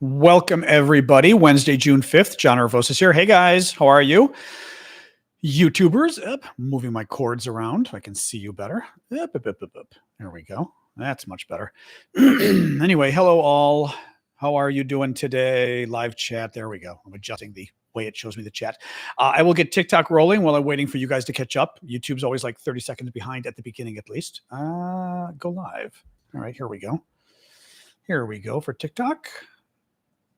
Welcome, everybody. Wednesday, June 5th. John Aravosis here. Hey, guys. How are you? YouTubers. Moving my cords around. I can see you better. There we go. That's much better. Anyway, hello, all. How are you doing today? Live chat. There we go. I'm adjusting the way it shows me the chat. I will get TikTok rolling while I'm waiting for you guys to catch up. YouTube's always like 30 seconds behind at the beginning, at least. Go live. All right, here we go. Here we go for TikTok.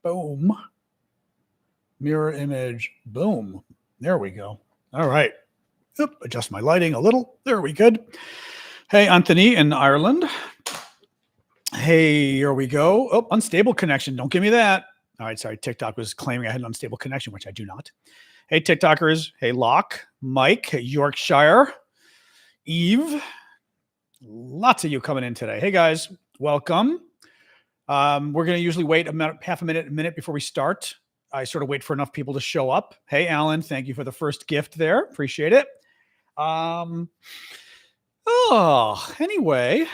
Boom. Mirror image. Boom. There we go. All right. Adjust my lighting a little. There we good. Hey, Anthony in Ireland. Hey, here we go. Oh, unstable connection. Don't give me that. All right. Sorry. TikTok was claiming I had an unstable connection, which I do not. Hey, TikTokers. Hey, Locke, Mike, Yorkshire, Eve. Lots of you coming in today. Hey, guys. Welcome. We're going to usually wait half a minute before we start. I sort of wait for enough people to show up. Hey, Alan, thank you for the first gift there. Appreciate it. Anyway,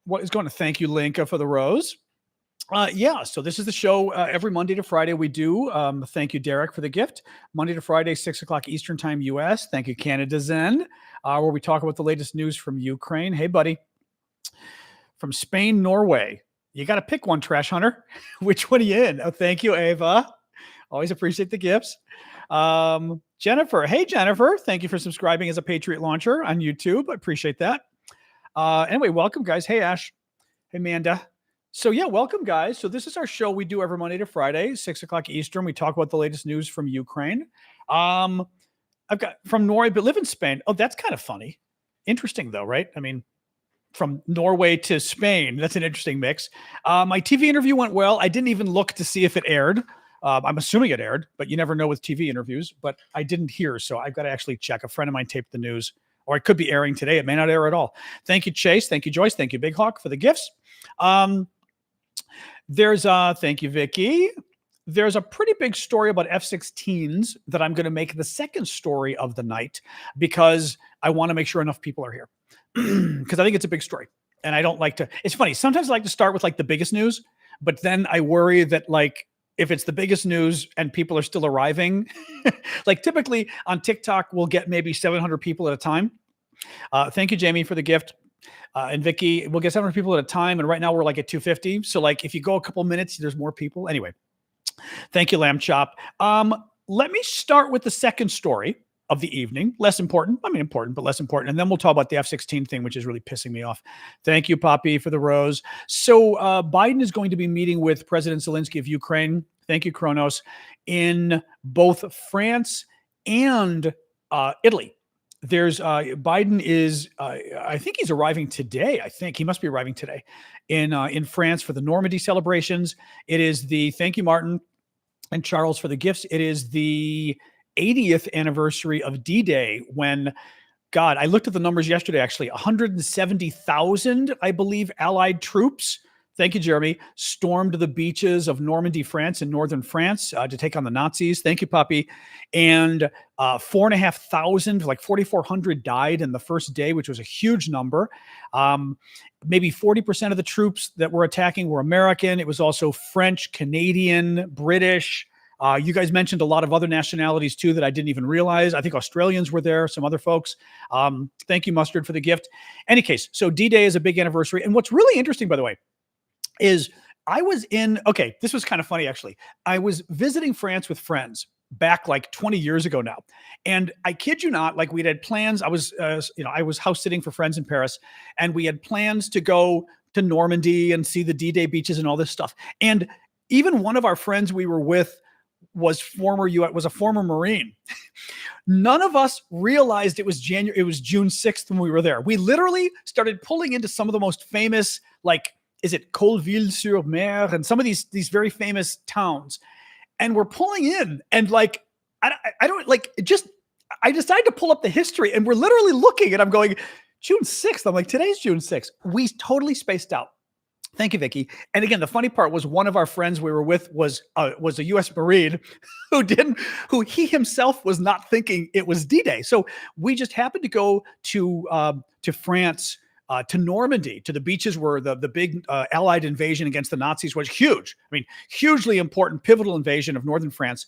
what is going to thank you, Linka, for the rose? So this is the show every Monday to Friday we do. Thank you, Derek, for the gift. Monday to Friday, 6 o'clock Eastern Time, U.S. Thank you, Canada Zen, where we talk about the latest news from Ukraine. Hey, buddy. From Spain, Norway. You got to pick one, Trash Hunter. Which one are you in? Oh, thank you, Ava. Always appreciate the gifts. Jennifer. Hey, Jennifer. Thank you for subscribing as a Patriot Launcher on YouTube. I appreciate that. Anyway, welcome, guys. Hey, Ash. Hey, Amanda. So, yeah, welcome, guys. So this is our show we do every Monday to Friday, 6 o'clock Eastern. We talk about the latest news from Ukraine. I've got from Norway, but live in Spain. Oh, that's kind of funny. Interesting, though, right? I mean, from Norway to Spain. That's an interesting mix. My TV interview went well. I didn't even look to see if it aired. I'm assuming it aired, but you never know with TV interviews. But I didn't hear, so I've got to actually check. A friend of mine taped the news, or it could be airing today. It may not air at all. Thank you, Chase. Thank you, Joyce. Thank you, Big Hawk, for the gifts. Thank you, Vicky. There's a pretty big story about F-16s that I'm going to make the second story of the night because I want to make sure enough people are here. Because I think it's a big story. And I don't like to, it's funny. Sometimes I like to start with like the biggest news, but then I worry that like, if it's the biggest news and people are still arriving, like typically on TikTok, we'll get maybe 700 people at a time. Thank you, Jamie, for the gift. And Vicky, we'll get 700 people at a time. And right now we're like at 250. So like if you go a couple minutes, there's more people. Anyway, thank you, Lamb Chop. Let me start with the second story of the evening. Less important. I mean, important, but less important. And then we'll talk about the F-16 thing, which is really pissing me off. Thank you, Poppy, for the rose. So Biden is going to be meeting with President Zelensky of Ukraine. Thank you, Kronos, in both France and Italy. There's Biden is, I think he's arriving today. I think he must be arriving today in France for the Normandy celebrations. It is the, thank you, Martin and Charles, for the gifts. It is the 80th anniversary of D-Day when, God, I looked at the numbers yesterday, actually, 170,000, I believe, Allied troops, thank you, Jeremy, stormed the beaches of Normandy, France, in northern France to take on the Nazis. Thank you, Poppy. And 4,500, like 4,400 died in the first day, which was a huge number. Maybe 40% of the troops that were attacking were American. It was also French, Canadian, British. You guys mentioned a lot of other nationalities too that I didn't even realize. I think Australians were there, some other folks. Thank you, Mustard, for the gift. Any case, so D-Day is a big anniversary. And what's really interesting, by the way, is I was this was kind of funny, actually. I was visiting France with friends back like 20 years ago now. And I kid you not, like we'd had plans. I was house sitting for friends in Paris, and we had plans to go to Normandy and see the D-Day beaches and all this stuff. And even one of our friends we were with was a former Marine. None of us realized it was June 6th when we were there. We literally started pulling into some of the most famous, like, is it Colville-sur-Mer and some of these very famous towns. And we're pulling in and like, I decided to pull up the history and we're literally looking and I'm going, June 6th. I'm like, today's June 6th. We totally spaced out. Thank you, Vicky. And again, the funny part was one of our friends we were with was a U.S. Marine who he himself was not thinking it was D-Day. So we just happened to go to France to Normandy, to the beaches where the big Allied invasion against the Nazis was huge. I mean, hugely important, pivotal invasion of northern France,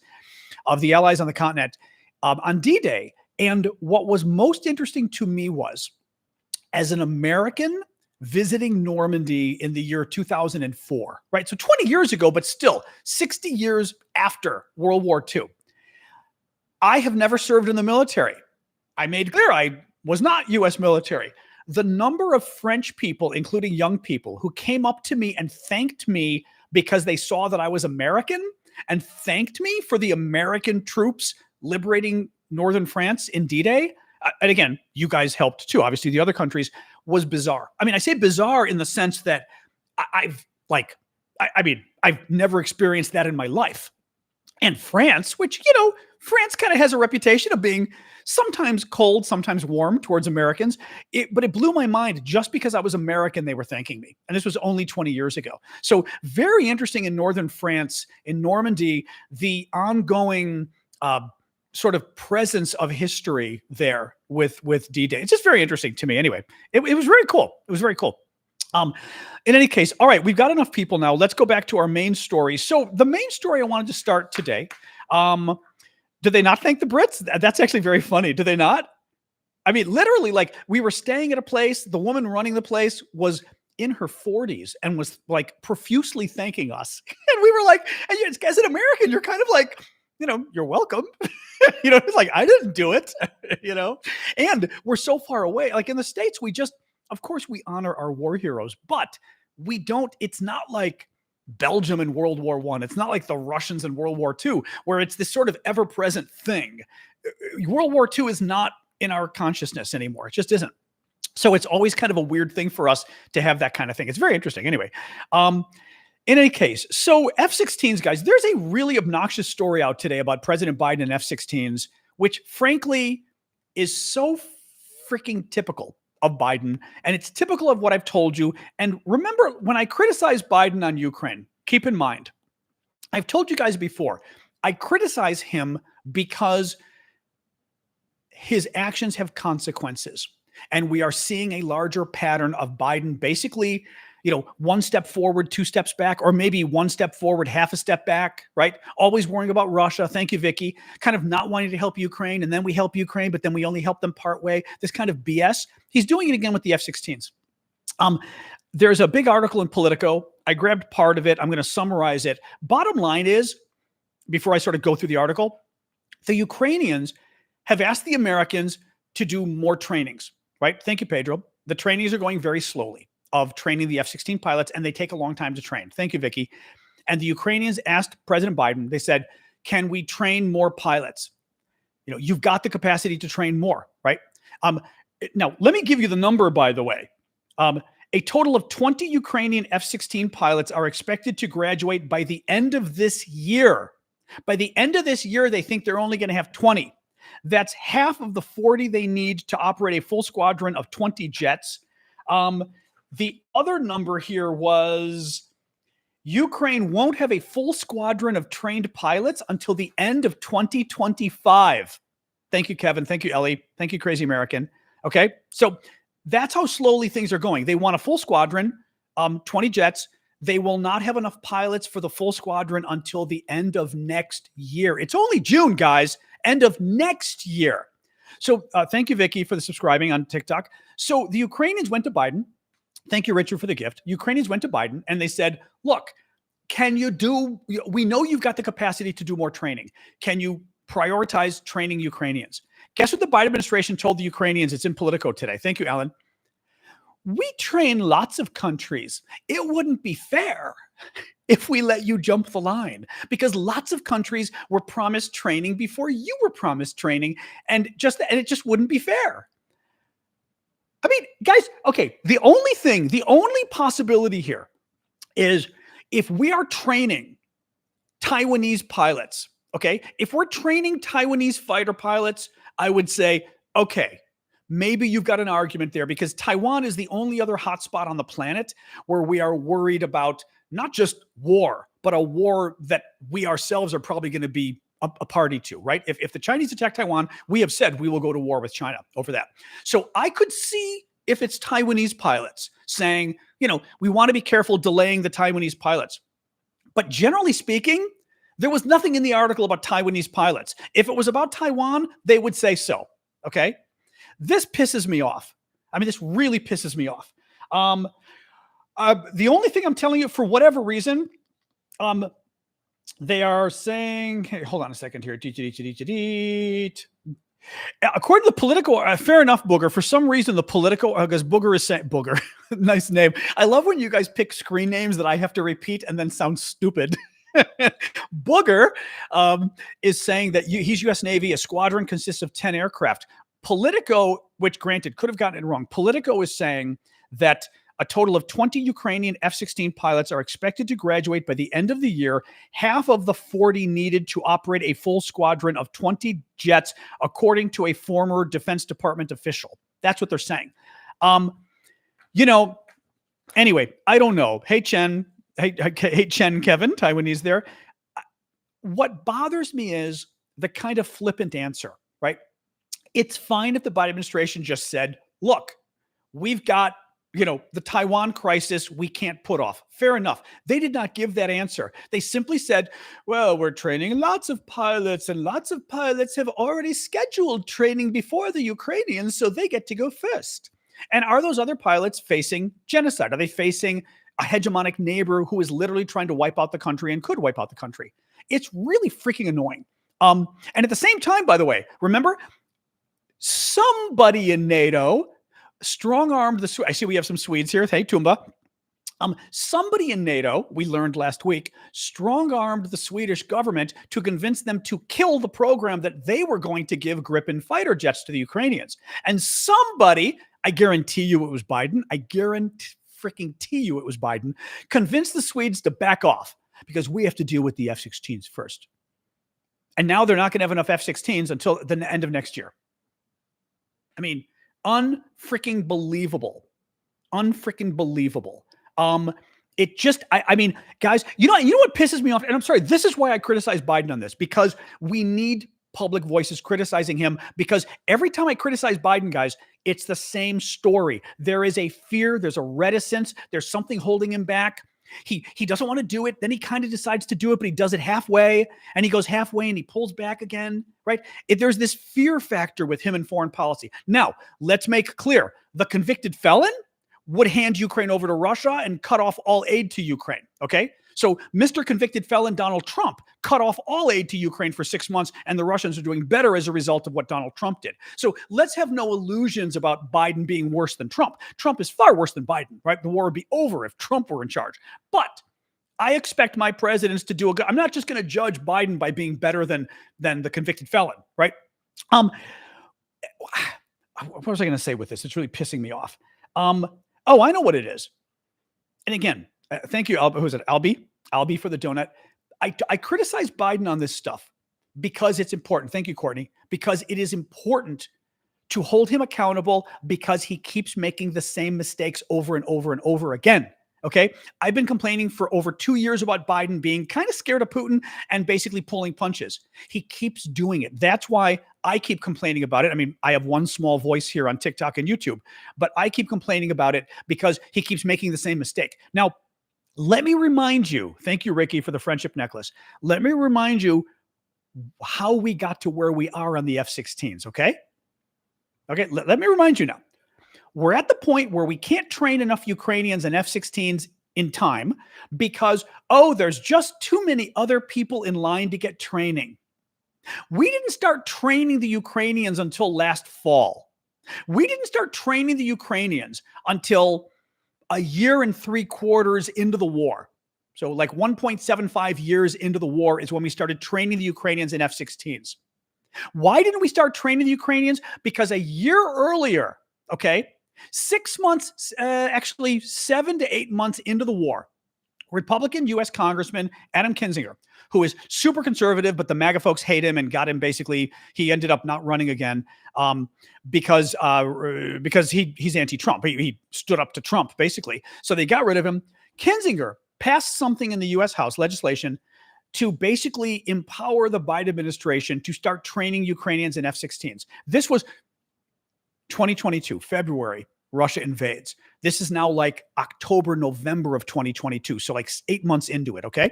of the Allies on the continent, on D-Day. And what was most interesting to me was, as an American visiting Normandy in the year 2004, right? So 20 years ago, but still 60 years after World War II. I have never served in the military. I made clear I was not U.S. military. The number of French people, including young people, who came up to me and thanked me because they saw that I was American and thanked me for the American troops liberating northern France in D-Day. And again, you guys helped too. Obviously, the other countries, was bizarre. I mean, I say bizarre in the sense that I've never experienced that in my life. And France, which, France kind of has a reputation of being sometimes cold, sometimes warm towards Americans. But it blew my mind just because I was American, they were thanking me. And this was only 20 years ago. So very interesting in northern France, in Normandy, the ongoing sort of presence of history there with D-Day. It's just very interesting to me. Anyway, it was very cool. It was very cool. In any case, all right, we've got enough people now. Let's go back to our main story. So the main story I wanted to start today, did they not thank the Brits? That's actually very funny. Did they not? I mean, literally, like, we were staying at a place. The woman running the place was in her 40s and was like profusely thanking us. And we were like, as an American, you're kind of like, you're welcome. It's like, I didn't do it, and we're so far away. Like in the States, of course we honor our war heroes, but we don't, it's not like Belgium in World War I. It's not like the Russians in World War II, where it's this sort of ever-present thing. World War II is not in our consciousness anymore. It just isn't. So it's always kind of a weird thing for us to have that kind of thing. It's very interesting. Anyway, in any case, so F-16s, guys, there's a really obnoxious story out today about President Biden and F-16s, which frankly is so freaking typical of Biden. And it's typical of what I've told you. And remember, when I criticize Biden on Ukraine, keep in mind, I've told you guys before, I criticize him because his actions have consequences. And we are seeing a larger pattern of Biden basically, one step forward, two steps back, or maybe one step forward, half a step back, right? Always worrying about Russia. Thank you, Vicky. Kind of not wanting to help Ukraine. And then we help Ukraine, but then we only help them part way. This kind of BS. He's doing it again with the F-16s. There's a big article in Politico. I grabbed part of it. I'm going to summarize it. Bottom line is, before I sort of go through the article, the Ukrainians have asked the Americans to do more trainings, right? Thank you, Pedro. The trainings are going very slowly, of training the F-16 pilots, and they take a long time to train. Thank you, Vicky. And the Ukrainians asked President Biden, they said, can we train more pilots? You've got the capacity to train more, right? Now, let me give you the number, by the way. A total of 20 Ukrainian F-16 pilots are expected to graduate by the end of this year. By the end of this year, they think they're only going to have 20. That's half of the 40 they need to operate a full squadron of 20 jets. The other number here was Ukraine won't have a full squadron of trained pilots until the end of 2025. Thank you, Kevin. Thank you, Ellie. Thank you, Crazy American. Okay, so that's how slowly things are going. They want a full squadron, 20 jets. They will not have enough pilots for the full squadron until the end of next year. It's only June, guys. End of next year. So thank you, Vicky, for the subscribing on TikTok. So the Ukrainians went to Biden. Thank you, Richard, for the gift. Ukrainians went to Biden and they said, look, we know you've got the capacity to do more training. Can you prioritize training Ukrainians? Guess what the Biden administration told the Ukrainians? It's in Politico today. Thank you, Alan. We train lots of countries. It wouldn't be fair if we let you jump the line, because lots of countries were promised training before you were promised training, and it just wouldn't be fair. I mean, guys, okay, the only possibility here is if we are training Taiwanese pilots, okay? If we're training Taiwanese fighter pilots, I would say, okay, maybe you've got an argument there, because Taiwan is the only other hotspot on the planet where we are worried about not just war, but a war that we ourselves are probably going to be a party to, right? If the Chinese attack Taiwan, we have said we will go to war with China over that. So I could see if it's Taiwanese pilots saying, we want to be careful delaying the Taiwanese pilots. But generally speaking, there was nothing in the article about Taiwanese pilots. If it was about Taiwan, they would say so. Okay. This pisses me off. I mean, this really pisses me off. The only thing I'm telling you, for whatever reason, they are saying, hey, hold on a second here. According to the Politico, fair enough, Booger. For some reason, the Politico, because Booger is saying, Booger, nice name. I love when you guys pick screen names that I have to repeat and then sound stupid. Booger is saying that he's U.S. Navy. A squadron consists of 10 aircraft. Politico, which granted could have gotten it wrong, Politico is saying that a total of 20 Ukrainian F-16 pilots are expected to graduate by the end of the year, half of the 40 needed to operate a full squadron of 20 jets, according to a former Defense Department official. That's what they're saying. Anyway, I don't know. Hey, Chen. Hey, Chen, Kevin, Taiwanese there. What bothers me is the kind of flippant answer, right? It's fine if the Biden administration just said, look, we've got the Taiwan crisis we can't put off. Fair enough. They did not give that answer. They simply said, well, we're training lots of pilots and lots of pilots have already scheduled training before the Ukrainians, so they get to go first. And are those other pilots facing genocide? Are they facing a hegemonic neighbor who is literally trying to wipe out the country and could wipe out the country? It's really freaking annoying. And at the same time, by the way, remember, somebody in NATO strong-armed the I see we have some Swedes here. Hey, Tumba. Somebody in NATO, we learned last week, strong-armed the Swedish government to convince them to kill the program that they were going to give Gripen fighter jets to the Ukrainians. And somebody, I guarantee you it was Biden, convinced the Swedes to back off because we have to deal with the F-16s first. And now they're not going to have enough F-16s until the end of next year. I mean, unfreaking believable. It just, I mean, guys, you know what pisses me off? And I'm sorry, this is why I criticize Biden on this, because we need public voices criticizing him, because every time I criticize Biden, guys, it's the same story. There is a fear, there's a reticence, there's something holding him back. He doesn't want to do it. Then he kind of decides to do it, but he does it halfway, and he goes halfway and he pulls back again, right? There's this fear factor with him in foreign policy. Now, let's make clear, the convicted felon would hand Ukraine over to Russia and cut off all aid to Ukraine, okay? So Mr. Convicted Felon Donald Trump cut off all aid to Ukraine for 6 months, and the Russians are doing better as a result of what Donald Trump did. So let's have no illusions about Biden being worse than Trump. Trump is far worse than Biden, right? The war would be over if Trump were in charge. But I expect my presidents to do a good. I'm not just going to judge Biden by being better than the convicted felon, right? What was I going to say with this? It's really pissing me off. Oh, I know what it is. And again, thank you, who's it? Albie for the donut. I criticize Biden on this stuff because it's important. Thank you, Courtney. Because it is important to hold him accountable because he keeps making the same mistakes over and over and over again. Okay. I've been complaining for over 2 years about Biden being kind of scared of Putin and basically pulling punches. He keeps doing it. That's why I keep complaining about it. I mean, I have one small voice here on TikTok and YouTube, but I keep complaining about it because he keeps making the same mistake. Now, let me remind you, thank you, Ricky, for the friendship necklace. Let me remind you how we got to where we are on the F-16s, okay? Okay, let me remind you now. We're at the point where we can't train enough Ukrainians and F-16s in time because, there's just too many other people in line to get training. We didn't start training the Ukrainians until last fall. We didn't start training the Ukrainians until a year and 3/4 into the war. So like 1.75 years into the war is when we started training the Ukrainians in F-16s. Why didn't we start training the Ukrainians? Because a year earlier, okay, 6 months, actually 7 to 8 months into the war, Republican U.S. Congressman Adam Kinzinger, who is super conservative, but the MAGA folks hate him and got him basically, he ended up not running again because he's anti-Trump. He stood up to Trump, basically. So they got rid of him. Kinzinger passed something in the U.S. House legislation to basically empower the Biden administration to start training Ukrainians in F-16s. This was 2022, February. Russia invades. This is now like October, November of 2022. So like 8 months into it, okay?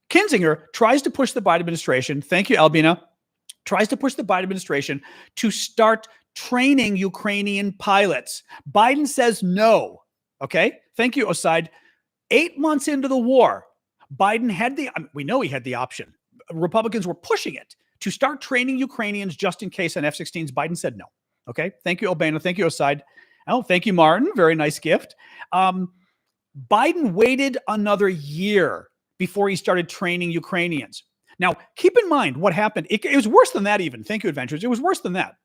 Kinzinger tries to push the Biden administration, thank you, Albina, tries to push the Biden administration to start training Ukrainian pilots. Biden says no, okay? Thank you, Osaid. 8 months into the war, Biden had we know he had the option. Republicans were pushing it to start training Ukrainians just in case on F-16s. Biden said no, okay? Thank you, Albina. Thank you, Osaid. Oh, thank you, Martin. Very nice gift. Biden waited another year before he started training Ukrainians. Now, keep in mind what happened. It was worse than that even. Thank you, Adventures. It was worse than that.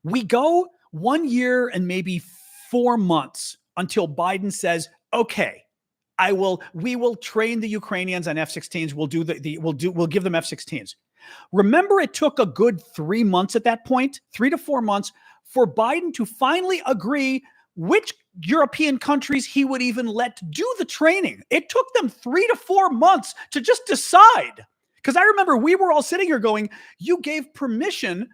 We go 1 year and maybe 4 months until Biden says, okay, we will train the Ukrainians on F-16s. We'll give them F-16s. Remember, it took a good 3 months at that point, 3 to 4 months, for Biden to finally agree which European countries he would even let do the training. It took them 3 to 4 months to just decide. Because I remember we were all sitting here going, you gave permission,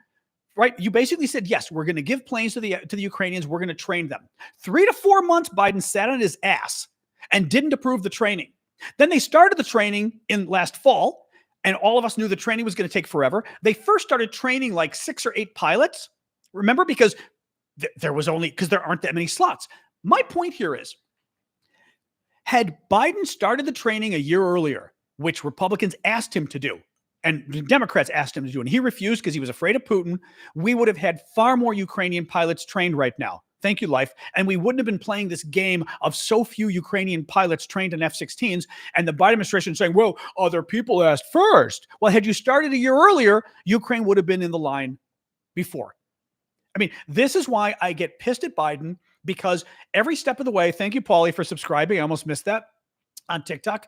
right? You basically said, yes, we're going to give planes to the Ukrainians. We're going to train them. 3 to 4 months, Biden sat on his ass and didn't approve the training. Then they started the training in last fall, and all of us knew the training was going to take forever. They first started training like 6 or 8 pilots. Remember, because there aren't that many slots. My point here is, had Biden started the training a year earlier, which Republicans asked him to do, and Democrats asked him to do, and he refused because he was afraid of Putin, we would have had far more Ukrainian pilots trained right now. Thank you, Life. And we wouldn't have been playing this game of so few Ukrainian pilots trained in F-16s, and the Biden administration saying, well, other people asked first. Well, had you started a year earlier, Ukraine would have been in the line before. I mean, this is why I get pissed at Biden, because every step of the way, thank you, Paulie, for subscribing. I almost missed that on TikTok.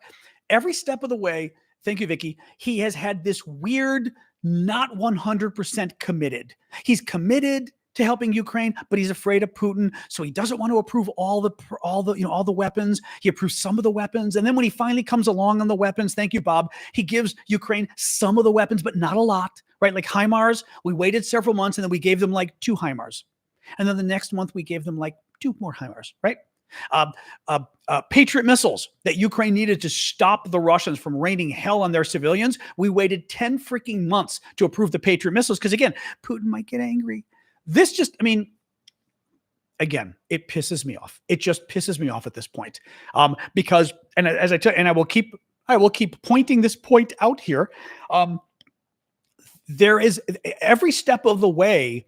Every step of the way, thank you, Vicky, he has had this weird, not 100% committed. He's committed to helping Ukraine, but he's afraid of Putin, so he doesn't want to approve all the weapons. He approves some of the weapons, and then when he finally comes along on the weapons, thank you, Bob, he gives Ukraine some of the weapons, but not a lot, right? Like HIMARS, we waited several months, and then we gave them like 2 HIMARS, and then the next month we gave them like 2 more HIMARS, right? Patriot missiles that Ukraine needed to stop the Russians from raining hell on their civilians. We waited 10 freaking months to approve the Patriot missiles because, again, Putin might get angry. This just, I mean, again, it pisses me off. It just pisses me off at this point, because, and as I tell, and I will keep pointing this point out here. There is every step of the way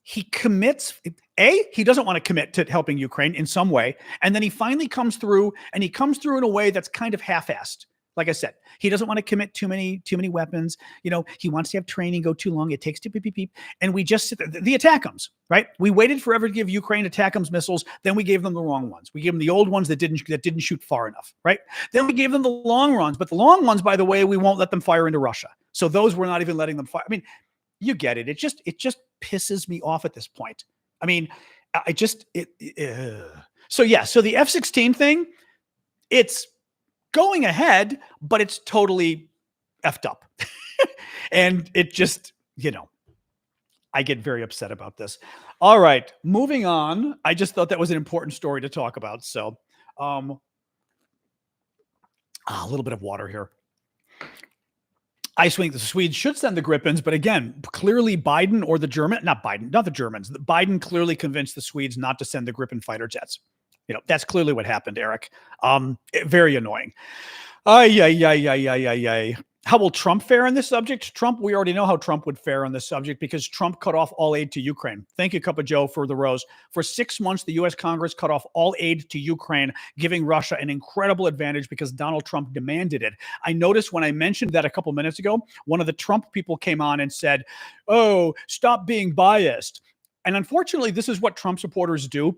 he commits. He doesn't want to commit to helping Ukraine in some way, and then he finally comes through, and he comes through in a way that's kind of half-assed. Like I said, he doesn't want to commit too many weapons. You know, he wants to have training go too long. It takes beep, beep, beep. And we just sit there. The ATACMS, right? We waited forever to give Ukraine ATACMS missiles. Then we gave them the wrong ones. We gave them the old ones that didn't shoot far enough, right? Then we gave them the long ones. But the long ones, by the way, we won't let them fire into Russia. So those we're not even letting them fire. I mean, you get it. It just pisses me off at this point. I mean, So yeah, so the F-16 thing, it's going ahead, but it's totally effed up. And it just, I get very upset about this. All right, moving on. I just thought that was an important story to talk about. So a little bit of water here. I think the Swedes should send the Gripens, but again, clearly Biden or the Germans. Biden clearly convinced the Swedes not to send the Gripen fighter jets. That's clearly what happened, Eric. Very annoying. How will Trump fare on this subject? We already know how Trump would fare on this subject because Trump cut off all aid to Ukraine. Thank you, Cup of Joe, for the rose. For 6 months, the U.S. Congress cut off all aid to Ukraine, giving Russia an incredible advantage because Donald Trump demanded it. I noticed when I mentioned that a couple minutes ago, one of the Trump people came on and said, oh, stop being biased. And unfortunately, this is what Trump supporters do.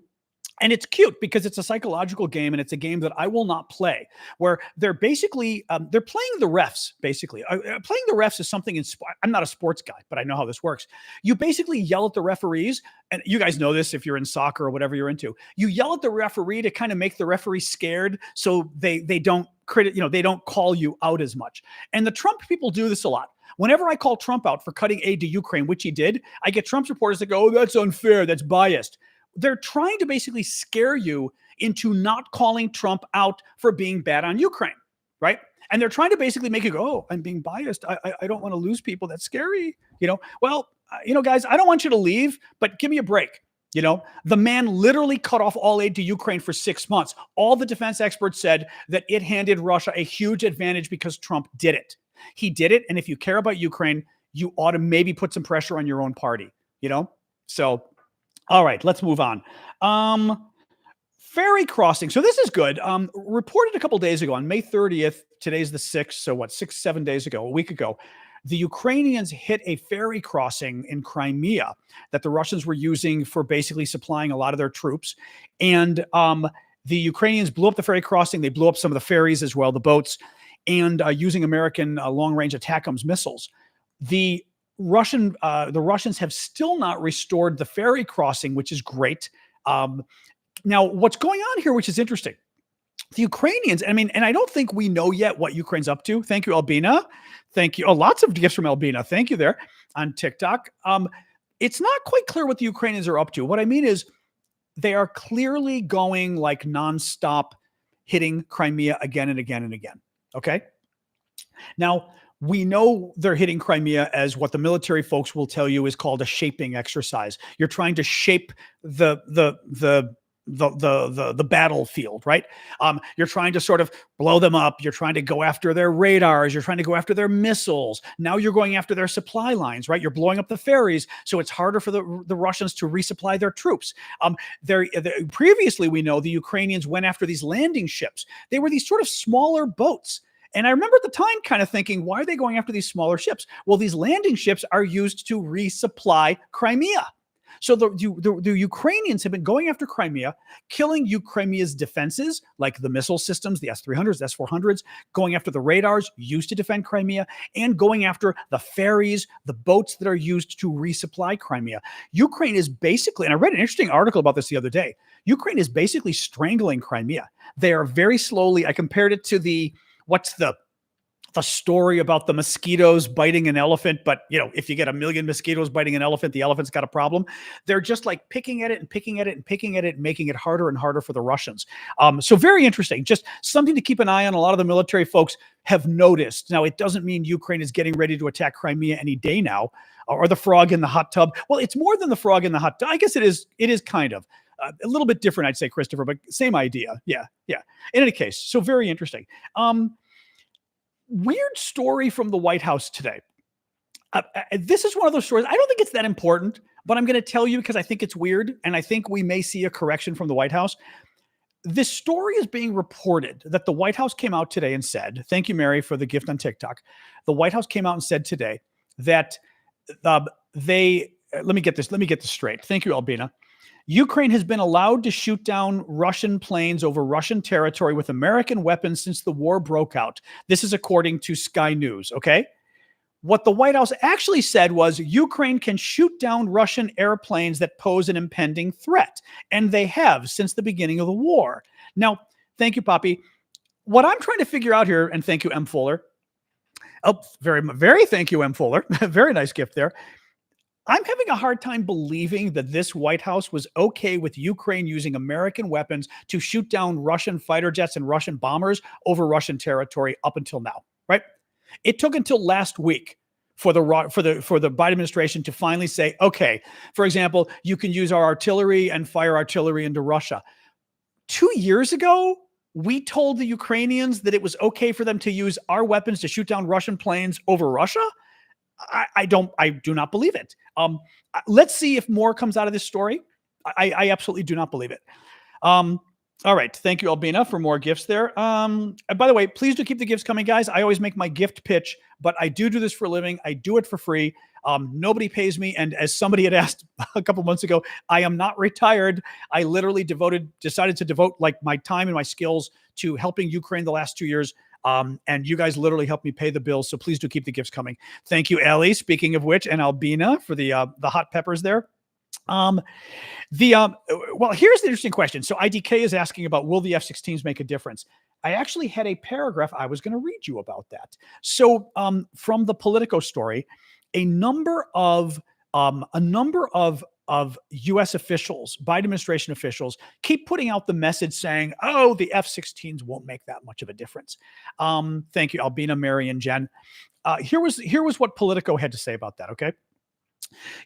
And it's cute because it's a psychological game, and it's a game that I will not play, where they're basically they're playing the refs. Basically, playing the refs is something in sport. I'm not a sports guy, but I know how this works. You basically yell at the referees, and you guys know this if you're in soccer or whatever you're into. You yell at the referee to kind of make the referee scared, so they don't they don't call you out as much. And the Trump people do this a lot. Whenever I call Trump out for cutting aid to Ukraine, which he did, I get Trump supporters that go, "Oh, that's unfair. That's biased." they're trying to basically scare you into not calling Trump out for being bad on Ukraine, right? And they're trying to basically make you go, oh, I'm being biased. I don't want to lose people. That's scary. Well, guys, I don't want you to leave, but give me a break. The man literally cut off all aid to Ukraine for 6 months. All the defense experts said that it handed Russia a huge advantage because Trump did it. He did it. And if you care about Ukraine, you ought to maybe put some pressure on your own party, So, all right, let's move on. Ferry crossing. So this is good. Reported a couple days ago on May 30th. Today's the 6th. So what, 7 days ago, a week ago, the Ukrainians hit a ferry crossing in Crimea that the Russians were using for basically supplying a lot of their troops. And the Ukrainians blew up the ferry crossing. They blew up some of the ferries as well, the boats, and using American long-range ATACMS missiles. The Russians have still not restored the ferry crossing, which is great. Now, what's going on here, which is interesting, the Ukrainians, and I don't think we know yet what Ukraine's up to. Thank you, Albina. Thank you. Oh, lots of gifts from Albina. Thank you there on TikTok. It's not quite clear what the Ukrainians are up to. What I mean is they are clearly going like nonstop, hitting Crimea again and again and again. Okay. Now, we know they're hitting Crimea as what the military folks will tell you is called a shaping exercise. You're trying to shape the battlefield, right? You're trying to sort of blow them up. You're trying to go after their radars. You're trying to go after their missiles. Now you're going after their supply lines, right? You're blowing up the ferries, so it's harder for the Russians to resupply their troops. Previously, we know the Ukrainians went after these landing ships. They were these sort of smaller boats. And I remember at the time kind of thinking, why are they going after these smaller ships? Well, these landing ships are used to resupply Crimea. So the Ukrainians have been going after Crimea, killing Crimea's defenses, like the missile systems, the S-300s, the S-400s, going after the radars used to defend Crimea, and going after the ferries, the boats that are used to resupply Crimea. Ukraine is basically, and I read an interesting article about this the other day, Ukraine is basically strangling Crimea. They are very slowly, I compared it to what's the story about the mosquitoes biting an elephant, but if you get 1 million mosquitoes biting an elephant, the elephant's got a problem. They're just like picking at it and picking at it and picking at it, and making it harder and harder for the Russians. So very interesting, just something to keep an eye on. A lot of the military folks have noticed. Now, it doesn't mean Ukraine is getting ready to attack Crimea any day now, or the frog in the hot tub. Well, it's more than the frog in the hot tub. I guess it is kind of. A little bit different, I'd say, Christopher, but same idea. Yeah. In any case, so very interesting. Weird story from the White House today. This is one of those stories. I don't think it's that important, but I'm going to tell you because I think it's weird, and I think we may see a correction from the White House. This story is being reported that the White House came out today and said, thank you, Mary, for the gift on TikTok. The White House came out and said today that let me get this straight. Thank you, Albina. Ukraine has been allowed to shoot down Russian planes over Russian territory with American weapons since the war broke out. This is according to Sky News, okay? What the White House actually said was Ukraine can shoot down Russian airplanes that pose an impending threat, and they have since the beginning of the war. Now, thank you, Poppy. What I'm trying to figure out here, and thank you, M. Fuller. Oh, very, very thank you, M. Fuller. Very nice gift there. I'm having a hard time believing that this White House was okay with Ukraine using American weapons to shoot down Russian fighter jets and Russian bombers over Russian territory up until now, right? It took until last week for the Biden administration to finally say, okay, for example, you can use our artillery and fire artillery into Russia. 2 years ago, we told the Ukrainians that it was okay for them to use our weapons to shoot down Russian planes over Russia. I do not believe it. Let's see if more comes out of this story. I absolutely do not believe it. All right. Thank you, Albina, for more gifts there. And by the way, please do keep the gifts coming, guys. I always make my gift pitch, but I do this for a living. I do it for free. Nobody pays me. And as somebody had asked a couple months ago, I am not retired. I literally decided to devote like my time and my skills to helping Ukraine the last 2 years. And you guys literally helped me pay the bills. So please do keep the gifts coming. Thank you, Ellie. Speaking of which, and Albina for the hot peppers there. Well, here's the interesting question. So IDK is asking about, will the F-16s make a difference? I actually had a paragraph I was going to read you about that. So from the Politico story, a number of of U.S. officials, Biden administration officials, keep putting out the message saying, "Oh, the F-16s won't make that much of a difference." Thank you, Albina, Mary, and Jen. Here was what Politico had to say about that. Okay.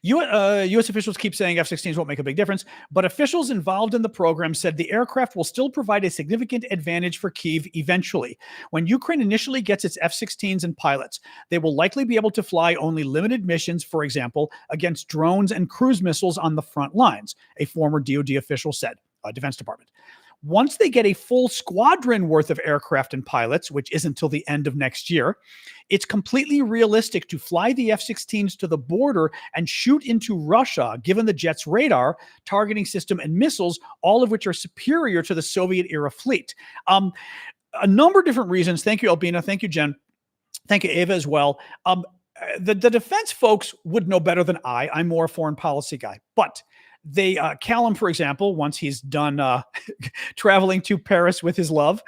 U.S. officials keep saying F-16s won't make a big difference, but officials involved in the program said the aircraft will still provide a significant advantage for Kyiv eventually. When Ukraine initially gets its F-16s and pilots, they will likely be able to fly only limited missions, for example, against drones and cruise missiles on the front lines, a former DoD official said, Defense Department. Once they get a full squadron worth of aircraft and pilots, which isn't until the end of next year, it's completely realistic to fly the F-16s to the border and shoot into Russia, given the jet's radar, targeting system, and missiles, all of which are superior to the Soviet-era fleet. A number of different reasons. Thank you, Albina. Thank you, Jen. Thank you, Ava, as well. The defense folks would know better than I. I'm more a foreign policy guy. But Callum, for example, once he's done traveling to Paris with his love,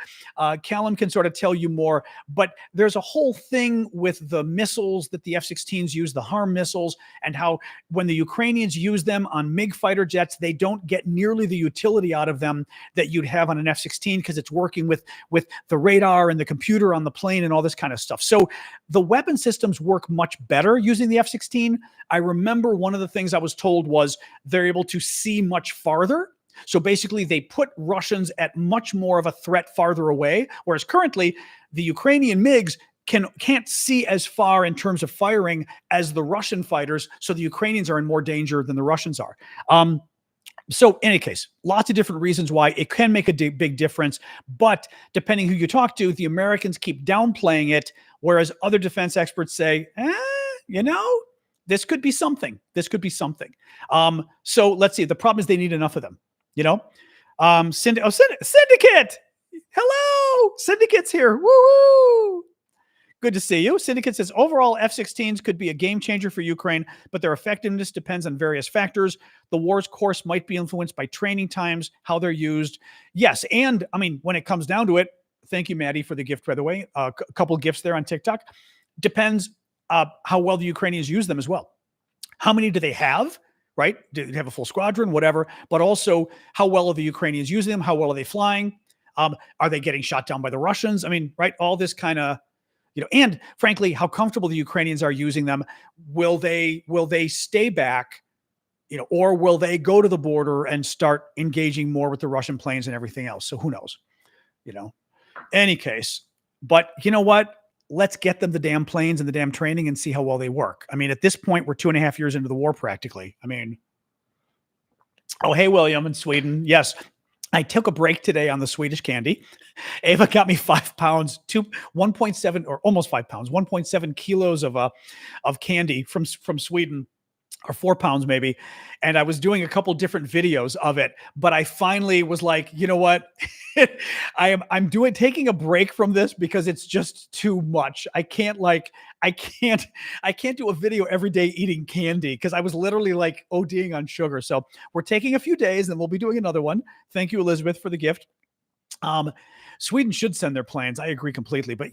Callum can sort of tell you more. But there's a whole thing with the missiles that the F-16s use, the HARM missiles, and how when the Ukrainians use them on MiG fighter jets, they don't get nearly the utility out of them that you'd have on an F-16 because it's working with the radar and the computer on the plane and all this kind of stuff. So the weapon systems work much better using the F-16. I remember one of the things I was told was they're able to see much farther. So basically, they put Russians at much more of a threat farther away, whereas currently the Ukrainian MiGs can't see as far in terms of firing as the Russian fighters. So the Ukrainians are in more danger than the Russians are. So in any case, lots of different reasons why it can make a big difference. But depending who you talk to, the Americans keep downplaying it, whereas other defense experts say, this could be something. This could be something. So let's see. The problem is they need enough of them. Syndicate. Hello, Syndicate's here. Woo! Good to see you. Syndicate says overall F-16s could be a game changer for Ukraine, but their effectiveness depends on various factors. The war's course might be influenced by training times, how they're used. Yes, and I mean, when it comes down to it, thank you, Maddie, for the gift, by the way. A couple gifts there on TikTok. Depends how well the Ukrainians use them as well. How many do they have, right? Do they have a full squadron, whatever, but also how well are the Ukrainians using them? How well are they flying? Are they getting shot down by the Russians? I mean, right, all this kind of, and frankly, how comfortable the Ukrainians are using them. Will they stay back, or will they go to the border and start engaging more with the Russian planes and everything else? So who knows, any case, but you know what? Let's get them the damn planes and the damn training and see how well they work. I mean, at this point, we're 2.5 years into the war practically. I mean, oh, hey, William in Sweden. Yes, I took a break today on the Swedish candy. Ava got me 5 pounds, 1.7 or almost 5 pounds, 1.7 kilos of candy from Sweden, or 4 pounds maybe. And I was doing a couple different videos of it, but I finally was like, you know what? I'm taking a break from this because it's just too much. I can't do a video every day eating candy because I was literally like ODing on sugar. So we're taking a few days and we'll be doing another one. Thank you, Elizabeth, for the gift. Sweden should send their planes. I agree completely. But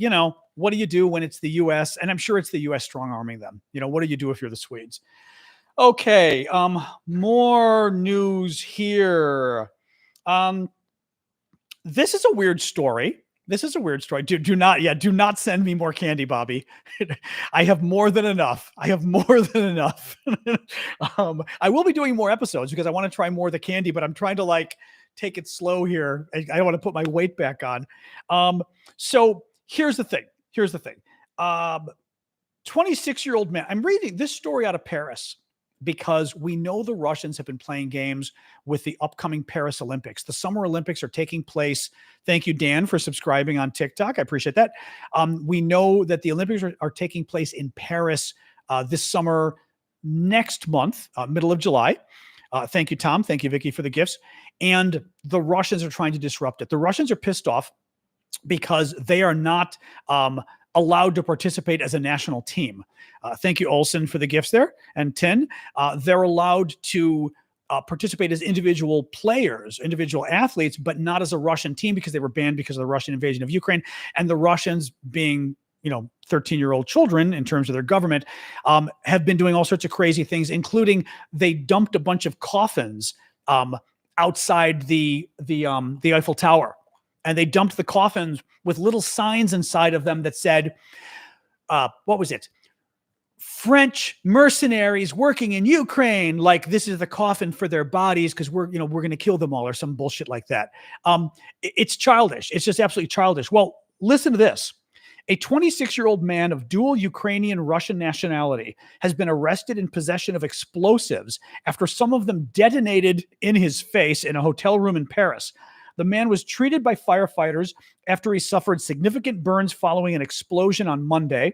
what do you do when it's the US? And I'm sure it's the US strong arming them. What do you do if you're the Swedes? Okay, more news here. This is a weird story. Do not send me more candy, Bobby. I have more than enough. I will be doing more episodes because I want to try more of the candy, but I'm trying to take it slow here. I don't want to put my weight back on. So here's the thing. 26-year-old man. I'm reading this story out of Paris because we know the Russians have been playing games with the upcoming Paris Olympics. The Summer Olympics are taking place. Thank you, Dan, for subscribing on TikTok. I appreciate that. We know that the Olympics are taking place in Paris this summer, next month, middle of July. Thank you, Tom. Thank you, Vicky, for the gifts. And the Russians are trying to disrupt it. The Russians are pissed off because they are not allowed to participate as a national team. Thank you, Olson, for the gifts there. And 10, they're allowed to participate as individual players, individual athletes, but not as a Russian team because they were banned because of the Russian invasion of Ukraine. And the Russians being, 13-year-old children in terms of their government, have been doing all sorts of crazy things, including they dumped a bunch of coffins outside the Eiffel Tower, and they dumped the coffins with little signs inside of them that said, what was it? French mercenaries working in Ukraine, like this is the coffin for their bodies because we're going to kill them all or some bullshit like that. It's childish. It's just absolutely childish. Well, listen to this. A 26-year-old man of dual Ukrainian-Russian nationality has been arrested in possession of explosives after some of them detonated in his face in a hotel room in Paris. The man was treated by firefighters after he suffered significant burns following an explosion on Monday.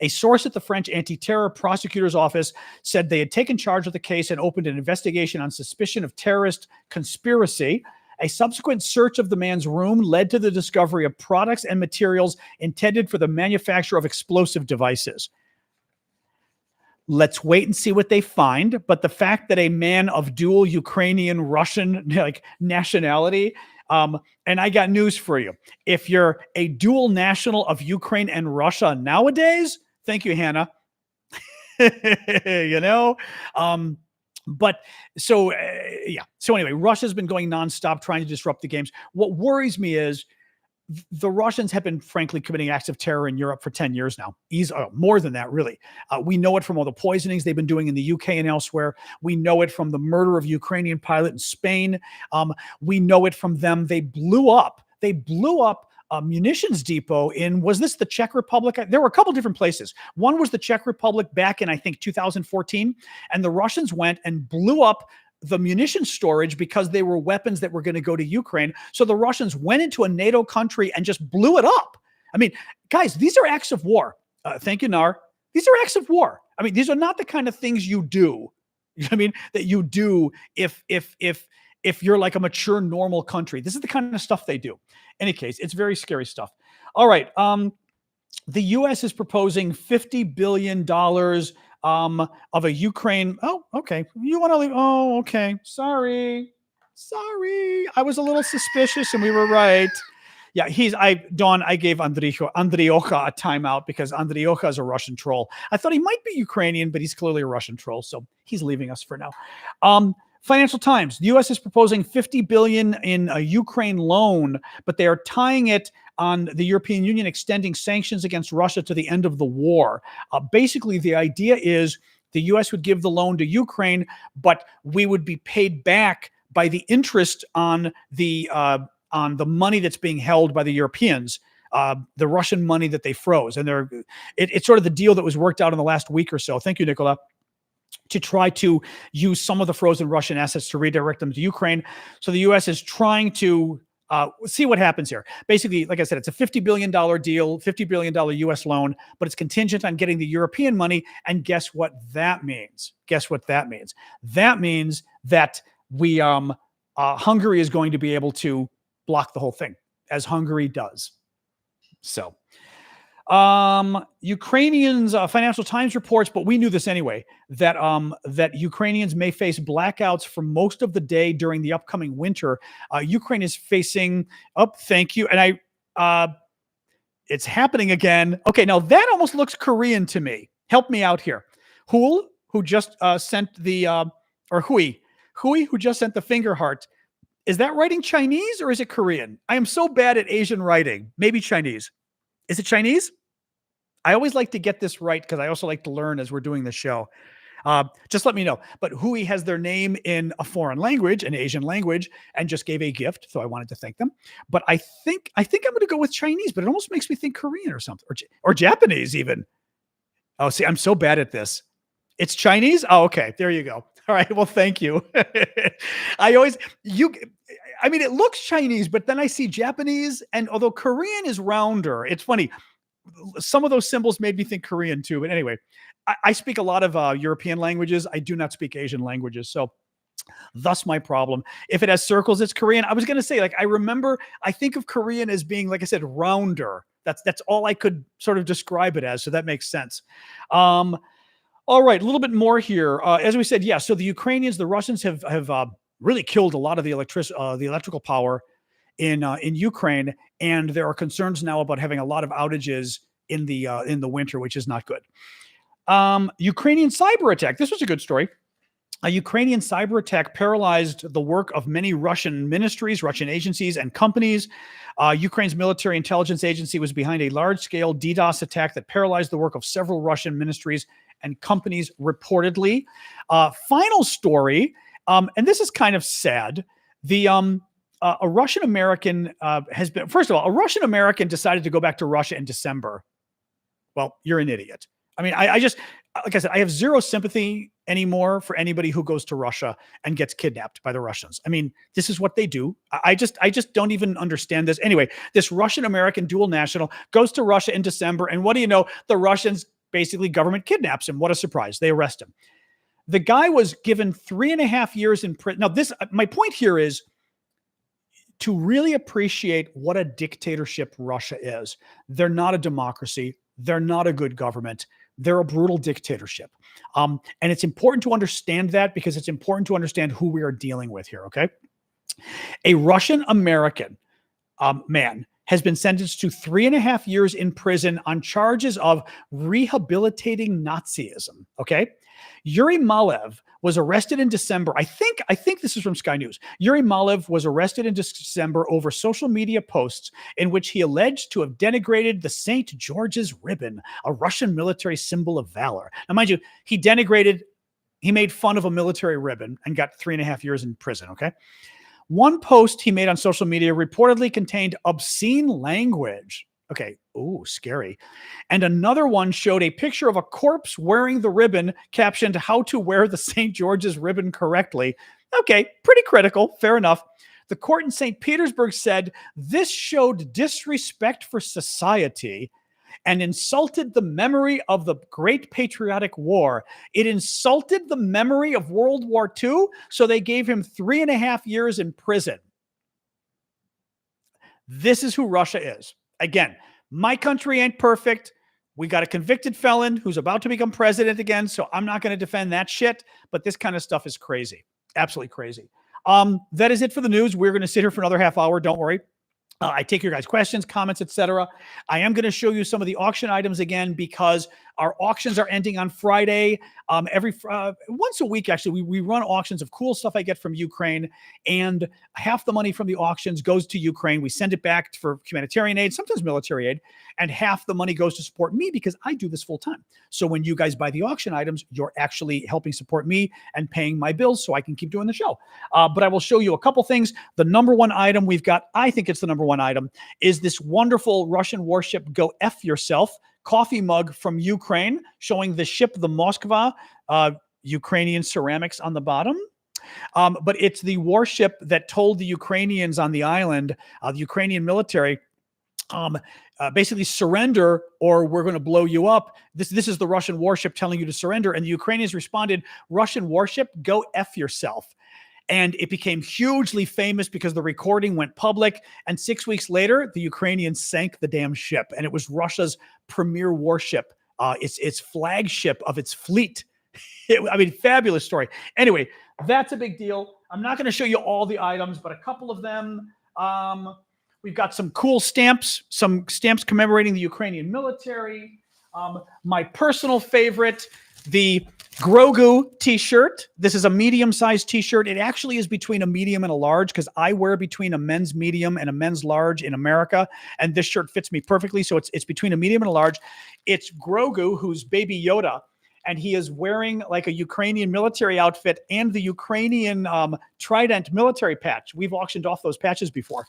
A source at the French anti-terror prosecutor's office said they had taken charge of the case and opened an investigation on suspicion of terrorist conspiracy. A subsequent search of the man's room led to the discovery of products and materials intended for the manufacture of explosive devices. Let's wait and see what they find. But the fact that a man of dual Ukrainian-Russian nationality, and I got news for you. If you're a dual national of Ukraine and Russia nowadays, thank you, Hannah. But so anyway, Russia's been going nonstop trying to disrupt the games. What worries me is the Russians have been, frankly, committing acts of terror in Europe for 10 years now. More than that, really. We know it from all the poisonings they've been doing in the UK and elsewhere. We know it from the murder of a Ukrainian pilot in Spain. We know it from them. They blew up a munitions depot was this the Czech Republic? There were a couple different places. One was the Czech Republic back in, I think, 2014. And the Russians went and blew up the munition storage because they were weapons that were going to go to Ukraine. So the Russians went into a NATO country and just blew it up. I mean, guys, these are acts of war. Thank you, Nar. These are acts of war. I mean, these are not the kind of things you do. You know what I mean? That you do if you're like a mature, normal country. This is the kind of stuff they do. In any case, it's very scary stuff. All right. The U.S. is proposing $50 billion of a Ukraine. Oh, okay. You want to leave? Oh, okay. Sorry. I was a little suspicious and we were right. Yeah, I gave Andriocha a timeout because Andriocha is a Russian troll. I thought he might be Ukrainian, but he's clearly a Russian troll. So he's leaving us for now. Financial Times, the U.S. is proposing $50 billion in a Ukraine loan, but they are tying it on the European Union extending sanctions against Russia to the end of the war. Basically, the idea is the U.S. would give the loan to Ukraine, but we would be paid back by the interest on the money that's being held by the Europeans, the Russian money that they froze. And it's sort of the deal that was worked out in the last week or so. Thank you, Nicola. To try to use some of the frozen Russian assets to redirect them to Ukraine. So the U.S. is trying to see what happens here. Basically, like I said, it's a $50 billion deal, $50 billion U.S. loan, but it's contingent on getting the European money. And guess what that means? That means that Hungary is going to be able to block the whole thing, as Hungary does. So Ukrainians, Financial Times reports, but we knew this anyway, that Ukrainians may face blackouts for most of the day during the upcoming winter. Ukraine is facing thank you. And it's happening again. Okay. Now that almost looks Korean to me. Help me out here. Hul, who just sent Hui, who just sent the finger heart. Is that writing Chinese or is it Korean? I am so bad at Asian writing. Maybe Chinese. Is it Chinese? I always like to get this right because I also like to learn as we're doing the show. Just let me know. But Hui has their name in a foreign language, an Asian language, and just gave a gift. So I wanted to thank them. But I think I'm going to go with Chinese, but it almost makes me think Korean or something, or Japanese even. Oh, see, I'm so bad at this. It's Chinese? Oh, okay. There you go. All right. Well, thank you. I mean, it looks Chinese, but then I see Japanese, and although Korean is rounder, it's funny. Some of those symbols made me think Korean too. But anyway, I speak a lot of European languages. I do not speak Asian languages. So thus my problem. If it has circles, it's Korean. I was going to say, I think of Korean as being, like I said, rounder. That's all I could sort of describe it as. So that makes sense. All right. A little bit more here. As we said, yeah. So the Ukrainians, the Russians have really killed a lot of the electrical power in Ukraine, and there are concerns now about having a lot of outages in the winter, which is not good. Ukrainian cyber attack. This was a good story. A Ukrainian cyber attack paralyzed the work of many Russian ministries, Russian agencies, and companies. Ukraine's military intelligence agency was behind a large-scale DDoS attack that paralyzed the work of several Russian ministries and companies, reportedly. Final story, and this is kind of sad. A Russian American has been, first of all, a Russian American decided to go back to Russia in December. Well, you're an idiot. I mean, I just, like I said, I have zero sympathy anymore for anybody who goes to Russia and gets kidnapped by the Russians. I mean, this is what they do. I just don't even understand this. Anyway, this Russian American dual national goes to Russia in December, and what do you know? The Russians basically government kidnaps him. What a surprise. They arrest him. The guy was given 3.5 years in prison. Now, my point here is to really appreciate what a dictatorship Russia is. They're not a democracy. They're not a good government. They're a brutal dictatorship. And it's important to understand that, because it's important to understand who we are dealing with here, okay? A Russian American man has been sentenced to 3.5 years in prison on charges of rehabilitating Nazism, okay? Yuri Malev was arrested in December. I think this is from Sky News. Yuri Malev was arrested in December over social media posts in which he alleged to have denigrated the St. George's ribbon, a Russian military symbol of valor. Now, mind you, he made fun of a military ribbon and got 3.5 years in prison, okay? One post he made on social media reportedly contained obscene language. Okay, ooh, scary. And another one showed a picture of a corpse wearing the ribbon, captioned, "How to wear the St. George's ribbon correctly." Okay, pretty critical, fair enough. The court in St. Petersburg said this showed disrespect for society and insulted the memory of the Great Patriotic War. It insulted the memory of World War II, so they gave him 3.5 years in prison. This is who Russia is. Again, my country ain't perfect. We got a convicted felon who's about to become president again, so I'm not going to defend that shit, but this kind of stuff is crazy. Absolutely crazy. That is it for the news. We're going to sit here for another half hour. Don't worry. I take your guys' questions, comments, etc. I am going to show you some of the auction items again, because our auctions are ending on Friday. Once a week, actually, we run auctions of cool stuff I get from Ukraine, and half the money from the auctions goes to Ukraine. We send it back for humanitarian aid, sometimes military aid, and half the money goes to support me, because I do this full time. So when you guys buy the auction items, you're actually helping support me and paying my bills so I can keep doing the show. But I will show you a couple things. The number one item we've got, I think it's the number one item, is this wonderful Russian warship Go F Yourself coffee mug from Ukraine, showing the ship, the Moskva, Ukrainian ceramics on the bottom. But it's the warship that told the Ukrainians on the island, the Ukrainian military, basically surrender or we're going to blow you up. This is the Russian warship telling you to surrender. And the Ukrainians responded, "Russian warship, go F yourself." And it became hugely famous because the recording went public. And 6 weeks later, the Ukrainians sank the damn ship. And it was Russia's premier warship, its flagship of its fleet. Fabulous story. Anyway, that's a big deal. I'm not going to show you all the items, but a couple of them. We've got some cool stamps, some stamps commemorating the Ukrainian military. My personal favorite, the Grogu t-shirt. This is a medium-sized t-shirt. It actually is between a medium and a large, because I wear between a men's medium and a men's large in America, and this shirt fits me perfectly, so it's between a medium and a large. It's Grogu, who's Baby Yoda, and he is wearing like a Ukrainian military outfit and the Ukrainian Trident military patch. We've auctioned off those patches before.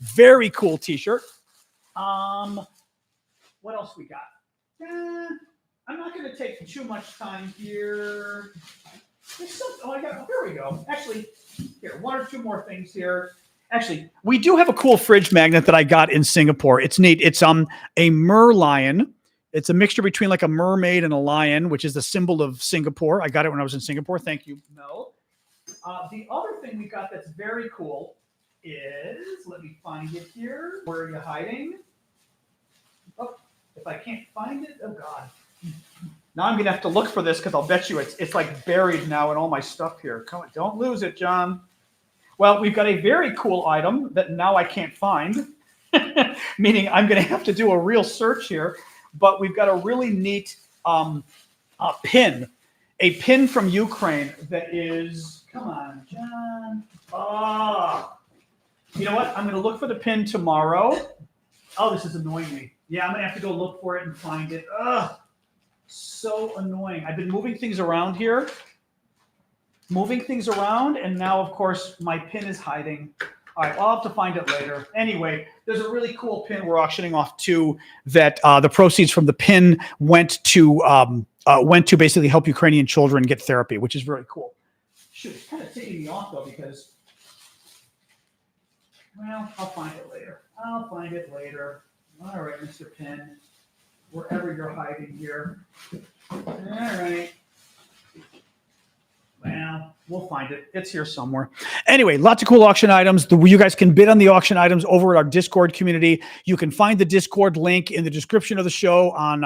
Very cool t-shirt. What else we got? I'm not going to take too much time here. There's some, here we go. Actually, here, one or two more things here. Actually, we do have a cool fridge magnet that I got in Singapore. It's neat. It's a merlion. It's a mixture between like a mermaid and a lion, which is the symbol of Singapore. I got it when I was in Singapore. Thank you, Mel. The other thing we got that's very cool is, let me find it here. Where are you hiding? Oh, if I can't find it, oh God. Now I'm going to have to look for this, because I'll bet you it's like buried now in all my stuff here. Come on, don't lose it, John. Well, we've got a very cool item that now I can't find, meaning I'm going to have to do a real search here. but we've got a really neat pin, a pin from Ukraine that is, come on, John. You know what? I'm going to look for the pin tomorrow. Oh, this is annoying me. Yeah, I'm going to have to go look for it and find it. So annoying. I've been moving things around here. And now, of course, my pin is hiding. All right, I'll have to find it later. Anyway, there's a really cool pin we're auctioning off too that the proceeds from the pin went to basically help Ukrainian children get therapy, which is very cool. Shoot, it's kind of taking me off though because, well, I'll find it later. All right, Mr. Pin, wherever you're hiding here. All right. Well, we'll find it. It's here somewhere. Anyway, lots of cool auction items. You guys can bid on the auction items over at our Discord community. You can find the Discord link in the description of the show on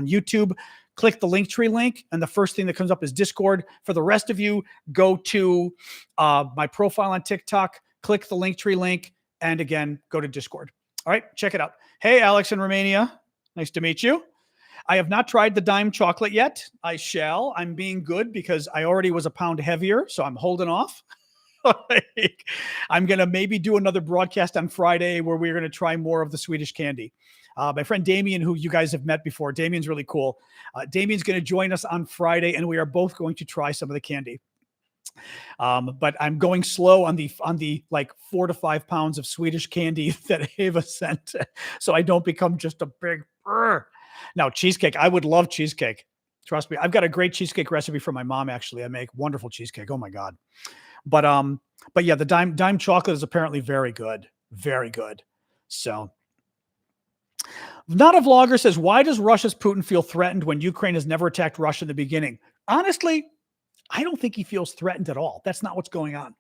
YouTube. Click the Linktree link, and the first thing that comes up is Discord. For the rest of you, go to my profile on TikTok, click the Linktree link, and again, go to Discord. All right, check it out. Hey, Alex in Romania. Nice to meet you. I have not tried the dime chocolate yet. I shall. I'm being good because I already was a pound heavier, so I'm holding off. I'm going to maybe do another broadcast on Friday where we're going to try more of the Swedish candy. My friend Damien, who you guys have met before, Damien's really cool. Damien's going to join us on Friday, and we are both going to try some of the candy. But I'm going slow on the like 4 to 5 pounds of Swedish candy that Ava sent, so I don't become just a big. Now, cheesecake, I would love cheesecake. Trust me, I've got a great cheesecake recipe from my mom. Actually, I make wonderful cheesecake. Oh my god! But yeah, the dime chocolate is apparently very good, very good. So. Not a vlogger says, why does Russia's Putin feel threatened when Ukraine has never attacked Russia in the beginning? Honestly, I don't think he feels threatened at all. That's not what's going on.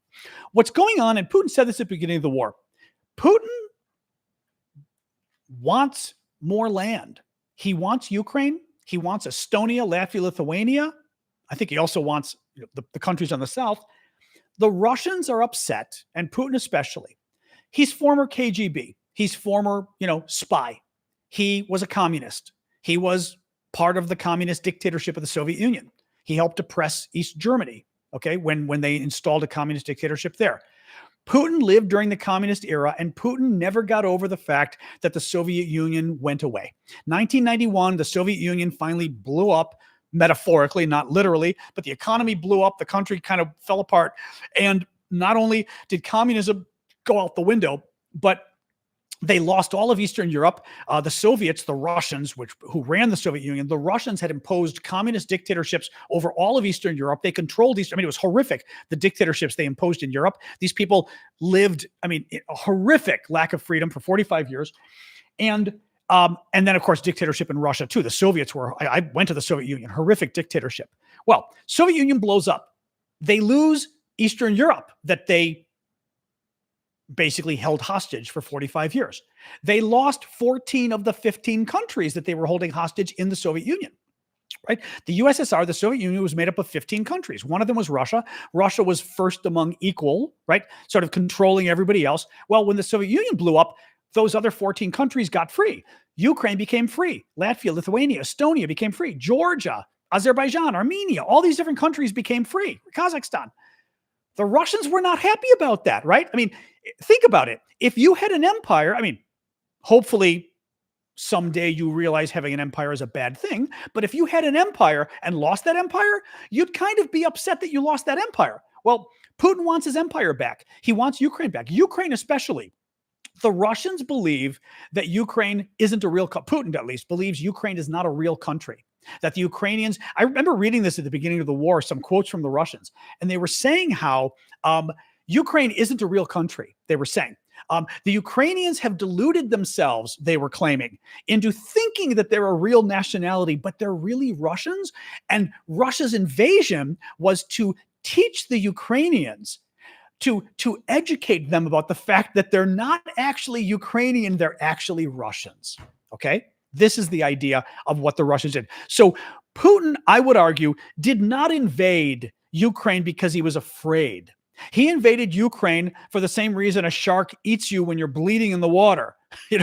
What's going on, and Putin said this at the beginning of the war, Putin wants more land. He wants Ukraine. He wants Estonia, Latvia, Lithuania. I think he also wants the countries on the south. The Russians are upset, and Putin especially. He's former KGB. He's former, spy. He was a communist. He was part of the communist dictatorship of the Soviet Union. He helped oppress East Germany, okay, when they installed a communist dictatorship there. Putin lived during the communist era, and Putin never got over the fact that the Soviet Union went away. 1991, the Soviet Union finally blew up, metaphorically, not literally, but the economy blew up, the country kind of fell apart, and not only did communism go out the window, but they lost all of Eastern Europe. The Soviets, the Russians, who ran the Soviet Union, the Russians had imposed communist dictatorships over all of Eastern Europe. They controlled Eastern. I mean, it was horrific, the dictatorships they imposed in Europe. These people lived, a horrific lack of freedom for 45 years. And then, of course, dictatorship in Russia, too. The Soviets I went to the Soviet Union, horrific dictatorship. Well, Soviet Union blows up. They lose Eastern Europe that they basically held hostage for 45 years. They lost 14 of the 15 countries that they were holding hostage in the Soviet Union, right? The USSR, the Soviet Union, was made up of 15 countries. One of them was Russia. Russia was first among equal, right? Sort of controlling everybody else. Well, when the Soviet Union blew up, those other 14 countries got free. Ukraine became free. Latvia, Lithuania, Estonia became free. Georgia, Azerbaijan, Armenia, all these different countries became free. Kazakhstan. The Russians were not happy about that, right? Think about it. If you had an empire, hopefully someday you realize having an empire is a bad thing. But if you had an empire and lost that empire, you'd kind of be upset that you lost that empire. Well, Putin wants his empire back. He wants Ukraine back. Ukraine especially. The Russians believe that Ukraine isn't a real Putin at least believes Ukraine is not a real country. That the Ukrainians, I remember reading this at the beginning of the war, some quotes from the Russians, and they were saying how Ukraine isn't a real country. They were saying the Ukrainians have deluded themselves, they were claiming, into thinking that they're a real nationality, but they're really Russians. And Russia's invasion was to teach the Ukrainians, to educate them about the fact that they're not actually Ukrainian, they're actually Russians. Okay? This is the idea of what the Russians did. So Putin, I would argue, did not invade Ukraine because he was afraid. He invaded Ukraine for the same reason a shark eats you when you're bleeding in the water.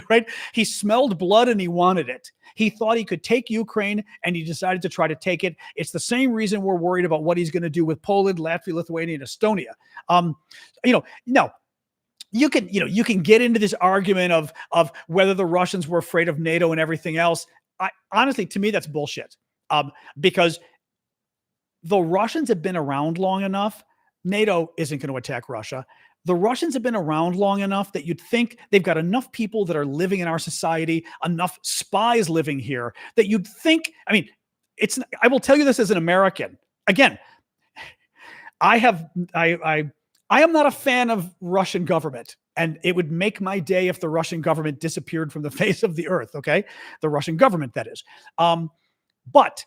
Right? He smelled blood and he wanted it. He thought he could take Ukraine and he decided to try to take it. It's the same reason we're worried about what he's going to do with Poland, Latvia, Lithuania, and Estonia. No, you can get into this argument of whether the Russians were afraid of NATO and everything else. Honestly, to me, that's bullshit. Because the Russians have been around long enough. NATO isn't going to attack Russia. The Russians have been around long enough that you'd think they've got enough people that are living in our society, enough spies living here that you'd think, I will tell you this as an American. Again, I am not a fan of Russian government, and it would make my day if the Russian government disappeared from the face of the earth. Okay. The Russian government, that is. But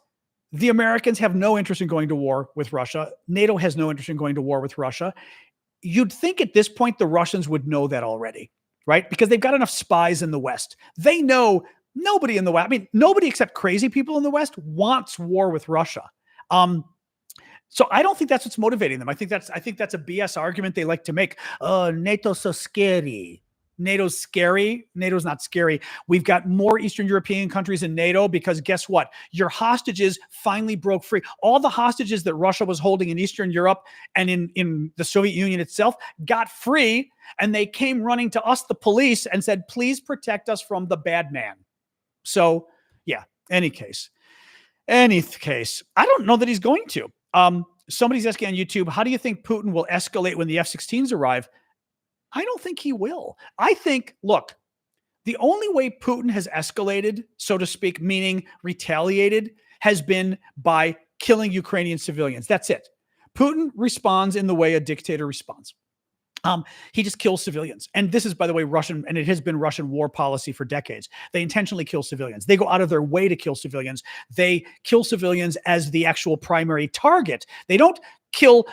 the Americans have no interest in going to war with Russia. NATO has no interest in going to war with Russia. You'd think at this point the Russians would know that already, right? Because they've got enough spies in the West. They know nobody in the West, nobody except crazy people in the West wants war with Russia. So I don't think that's what's motivating them. I think that's a BS argument they like to make. Oh, NATO's so scary. NATO's scary. NATO's not scary. We've got more Eastern European countries in NATO because guess what? Your hostages finally broke free. All the hostages that Russia was holding in Eastern Europe and in the Soviet Union itself got free, and they came running to us, the police, and said, please protect us from the bad man. So yeah, any case, I don't know that he's going to. Somebody's asking on YouTube, how do you think Putin will escalate when the F-16s arrive? I don't think he will. I think, look, the only way Putin has escalated, so to speak, meaning retaliated, has been by killing Ukrainian civilians. That's it. Putin responds in the way a dictator responds. He just kills civilians. And this is, by the way, Russian, and it has been Russian war policy for decades. They intentionally kill civilians. They go out of their way to kill civilians. They kill civilians as the actual primary target. They don't kill,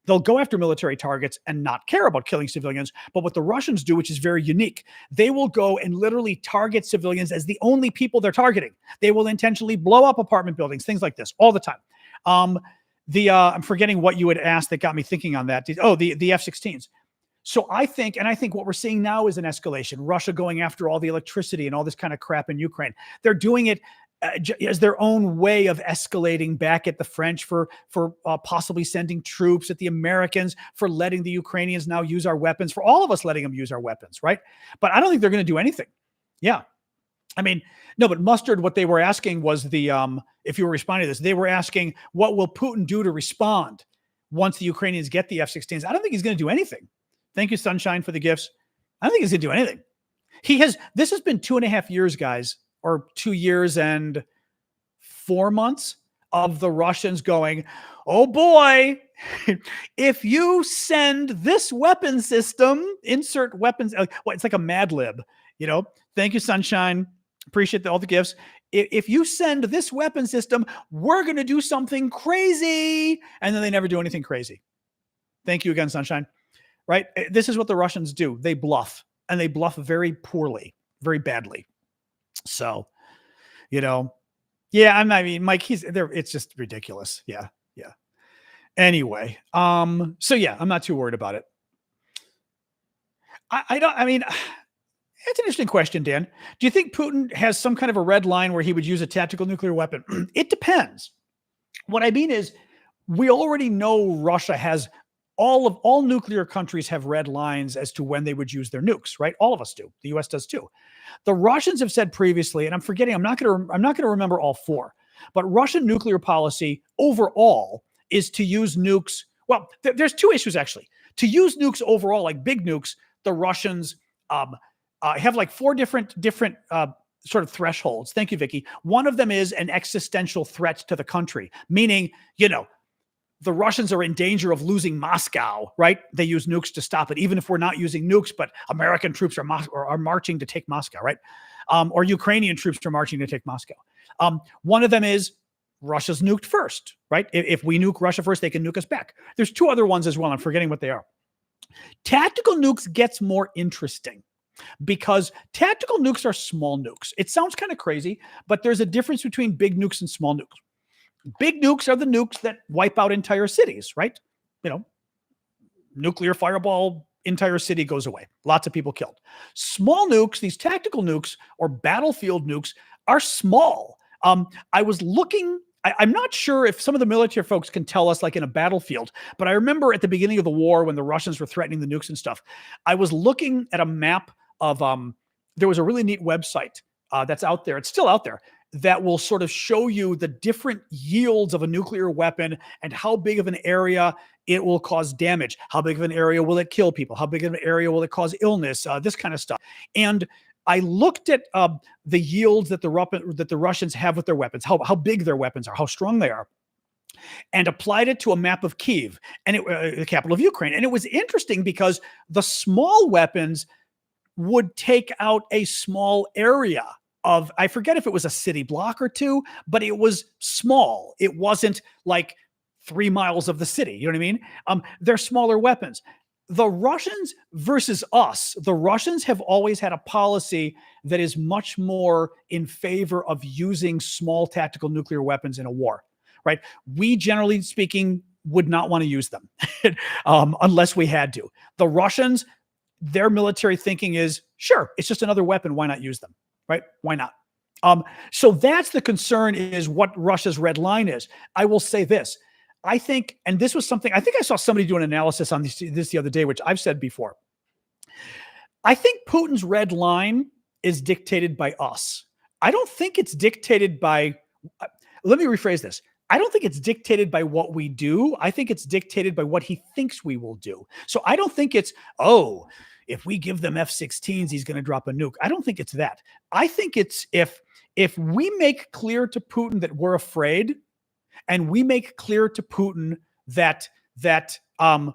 they'll go after military targets and not care about killing civilians. But what the Russians do, which is very unique, they will go and literally target civilians as the only people they're targeting. They will intentionally blow up apartment buildings, things like this, all the time. I'm forgetting what you had asked that got me thinking on that. Oh, the F-16s. So I think what we're seeing now is an escalation. Russia going after all the electricity and all this kind of crap in Ukraine. They're doing it as their own way of escalating back at the French for possibly sending troops, at the Americans for letting the Ukrainians now use our weapons, for all of us letting them use our weapons, right? But I don't think they're going to do anything. Yeah. No, but Mustard, what they were asking was if you were responding to this, they were asking, what will Putin do to respond once the Ukrainians get the F-16s? I don't think he's going to do anything. Thank you, Sunshine, for the gifts. I don't think he's going to do anything. This has been 2.5 years, guys, or 2 years and 4 months of the Russians going, oh boy, if you send this weapon system, insert weapons, it's like a Mad Lib, Thank you, Sunshine. Appreciate all the gifts. If you send this weapon system, we're going to do something crazy. And then they never do anything crazy. Thank you again, Sunshine. Right? This is what the Russians do. They bluff, and they bluff very poorly, very badly. So, Mike, he's there. It's just ridiculous. Yeah. Anyway, so yeah, I'm not too worried about it. It's an interesting question, Dan. Do you think Putin has some kind of a red line where he would use a tactical nuclear weapon? It depends. What I mean is, we already know Russia has all nuclear countries have red lines as to when they would use their nukes, right? All of us do. The US does too. The Russians have said previously, and I'm forgetting, I'm not going to remember all four, but Russian nuclear policy overall is to use nukes. Well, there's two issues actually. To use nukes overall, like big nukes, the Russians have like four different sort of thresholds. Thank you, Vicky. One of them is an existential threat to the country, meaning, the Russians are in danger of losing Moscow, right? They use nukes to stop it, even if we're not using nukes, but American troops are marching to take Moscow, right? Or Ukrainian troops are marching to take Moscow. One of them is Russia's nuked first, right? If we nuke Russia first, they can nuke us back. There's two other ones as well. I'm forgetting what they are. Tactical nukes gets more interesting because tactical nukes are small nukes. It sounds kind of crazy, but there's a difference between big nukes and small nukes. Big nukes are the nukes that wipe out entire cities, right? nuclear fireball, entire city goes away. Lots of people killed. Small nukes, these tactical nukes or battlefield nukes, are small. I was looking. I'm not sure if some of the military folks can tell us, like in a battlefield, but I remember at the beginning of the war when the Russians were threatening the nukes and stuff, I was looking at a map of, there was a really neat website that's out there. It's still out there, that will sort of show you the different yields of a nuclear weapon and how big of an area it will cause damage. How big of an area will it kill people? How big of an area will it cause illness? This kind of stuff. And I looked at the yields that the Russians have with their weapons, how big their weapons are, how strong they are, and applied it to a map of Kyiv, and the capital of Ukraine. And it was interesting because the small weapons would take out a small area of, I forget if it was a city block or two, but it was small. It wasn't like 3 miles of the city. You know what I mean? They're smaller weapons. The Russians versus us, the Russians have always had a policy that is much more in favor of using small tactical nuclear weapons in a war, right? We, generally speaking, would not want to use them unless we had to. The Russians, their military thinking is, sure, it's just another weapon. Why not use them, right? Why not? So that's the concern, is what Russia's red line is. I will say this. I think, and this was something, I think I saw somebody do an analysis on this the other day, which I've said before. I think Putin's red line is dictated by us. I don't think it's dictated by, let me rephrase this. I don't think it's dictated by what we do. I think it's dictated by what he thinks we will do. So I don't think it's, oh, if we give them F-16s, he's going to drop a nuke. I don't think it's that. I think it's if we make clear to Putin that we're afraid, and we make clear to Putin that no,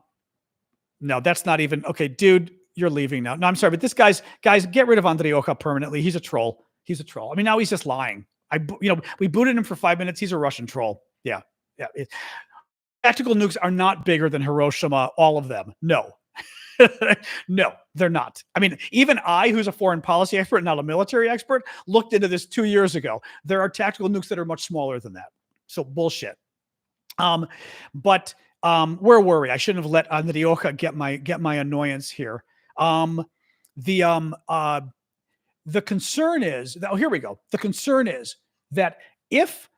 that's not even, okay, dude, you're leaving now. No, I'm sorry, but this guys, get rid of Andreyuka permanently. He's a troll. He's a troll. I mean, now he's just lying. We booted him for 5 minutes. He's a Russian troll. Yeah. Tactical nukes are not bigger than Hiroshima, all of them. No. No, they're not. I mean, even I, who's a foreign policy expert, not a military expert, looked into this 2 years ago. There are tactical nukes that are much smaller than that. So bullshit. But where were we? I shouldn't have let Andreyuka get my annoyance here. The concern is, oh, here we go. The concern is that if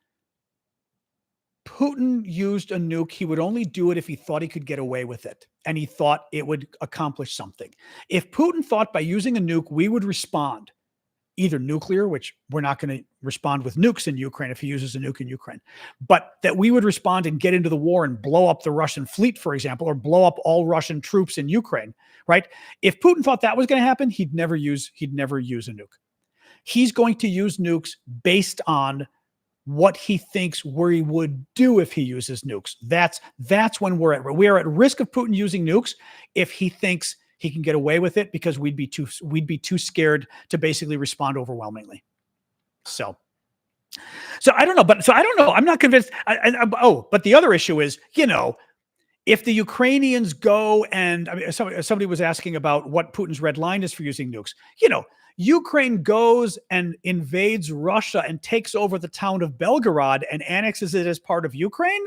Putin used a nuke, he would only do it if he thought he could get away with it, and he thought it would accomplish something. If Putin thought by using a nuke, we would respond, either nuclear, which we're not going to respond with nukes in Ukraine if he uses a nuke in Ukraine, but that we would respond and get into the war and blow up the Russian fleet, for example, or blow up all Russian troops in Ukraine, right? If Putin thought that was going to happen, he'd never use a nuke. He's going to use nukes based on what he thinks we would do if he uses nukes. That's when we are at risk of Putin using nukes if he thinks he can get away with it, because we'd be too scared to basically respond overwhelmingly. So I don't know, I'm not convinced. But the other issue is, if the Ukrainians go and, I mean, somebody was asking about what Putin's red line is for using nukes. Ukraine goes and invades Russia and takes over the town of Belgorod and annexes it as part of Ukraine.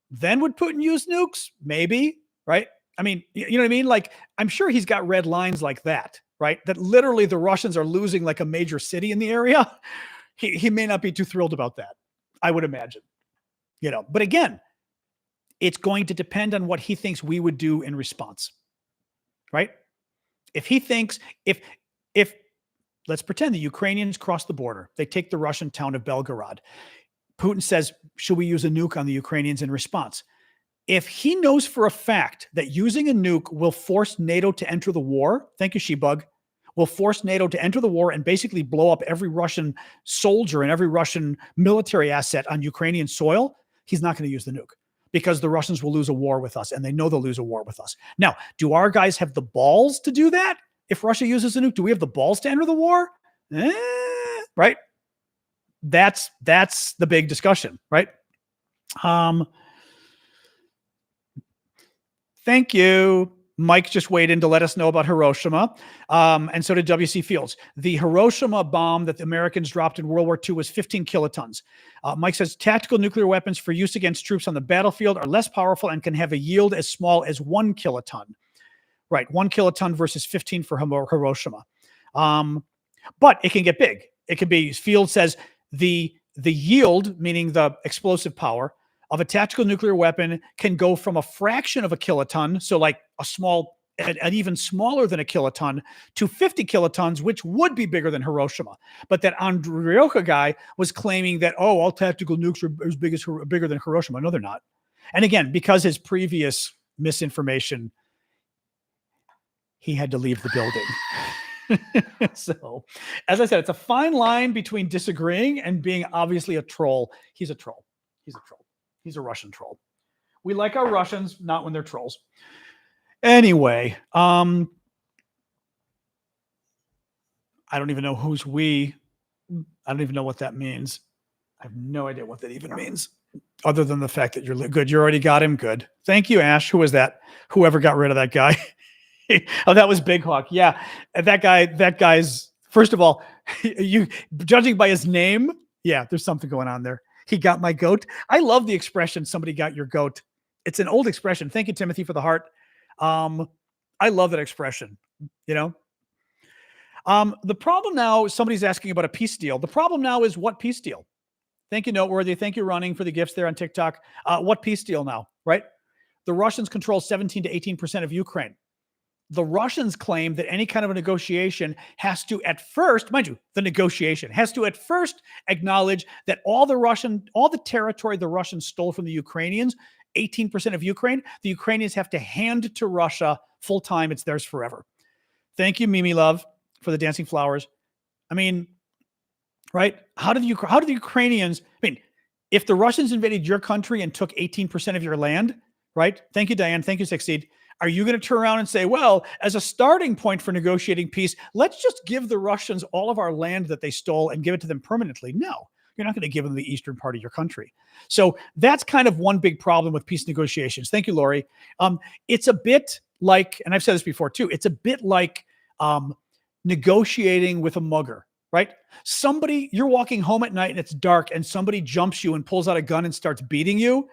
Then would Putin use nukes? Maybe, right? I mean, you know what I mean? Like, I'm sure he's got red lines like that, right? That literally the Russians are losing like a major city in the area. He may not be too thrilled about that, I would imagine. But again, it's going to depend on what he thinks we would do in response, right? If he thinks, if let's pretend the Ukrainians cross the border, they take the Russian town of Belgorod. Putin says, should we use a nuke on the Ukrainians in response? If he knows for a fact that using a nuke will force NATO to enter the war, thank you, Shebug, will force NATO to enter the war and basically blow up every Russian soldier and every Russian military asset on Ukrainian soil, he's not going to use the nuke, because the Russians will lose a war with us, and they know they'll lose a war with us. Now, do our guys have the balls to do that? If Russia uses a nuke, do we have the balls to enter the war? Right? That's the big discussion, right? Thank you. Mike just weighed in to let us know about Hiroshima. And so did W.C. Fields. The Hiroshima bomb that the Americans dropped in World War II was 15 kilotons. Mike says tactical nuclear weapons for use against troops on the battlefield are less powerful and can have a yield as small as 1 kiloton. Right, 1 kiloton versus 15 for Hiroshima. But it can get big. It can be, Field says, the yield, meaning the explosive power, of a tactical nuclear weapon can go from a fraction of a kiloton, so like a small, an even smaller than a kiloton, to 50 kilotons, which would be bigger than Hiroshima. But that Andrioka guy was claiming that, oh, all tactical nukes are as big as bigger than Hiroshima. No, they're not. And again, because his previous misinformation, he had to leave the building. So, as I said, it's a fine line between disagreeing and being obviously a troll. He's a troll. He's a troll. He's a Russian troll. We like our Russians, not when they're trolls. Anyway, I don't even know who's we. I don't even know what that means. I have no idea what that even means, other than the fact that you're good. You already got him. Good. Thank you, Ash. Who was that? Whoever got rid of that guy. Oh, that was Big Hawk. Yeah, that guy's, first of all, you judging by his name, yeah, there's something going on there. He got my goat. I love the expression, somebody got your goat. It's an old expression. Thank you, Timothy, for the heart. I love that expression, you know. The problem now, somebody's asking about a peace deal. The problem now is what peace deal? Thank you, Noteworthy. Thank you, Running, for the gifts there on TikTok. What peace deal now, right? The Russians control 17 to 18% of Ukraine. The Russians claim that any kind of a negotiation has to at first, mind you, the negotiation has to at first acknowledge that all the territory the Russians stole from the Ukrainians, 18% of Ukraine, the Ukrainians have to hand to Russia full time. It's theirs forever. Thank you, Mimi Love, for the dancing flowers. I mean, right? How do the Ukrainians, I mean, if the Russians invaded your country and took 18% of your land, right? Thank you, Diane. Thank you, Succeed. Are you going to turn around and say, well, as a starting point for negotiating peace, let's just give the Russians all of our land that they stole and give it to them permanently? No, you're not going to give them the eastern part of your country. So that's kind of one big problem with peace negotiations. Thank you, Lori. It's a bit like, and I've said this before too, it's a bit like negotiating with a mugger, right? Somebody, you're walking home at night and it's dark and somebody jumps you and pulls out a gun and starts beating you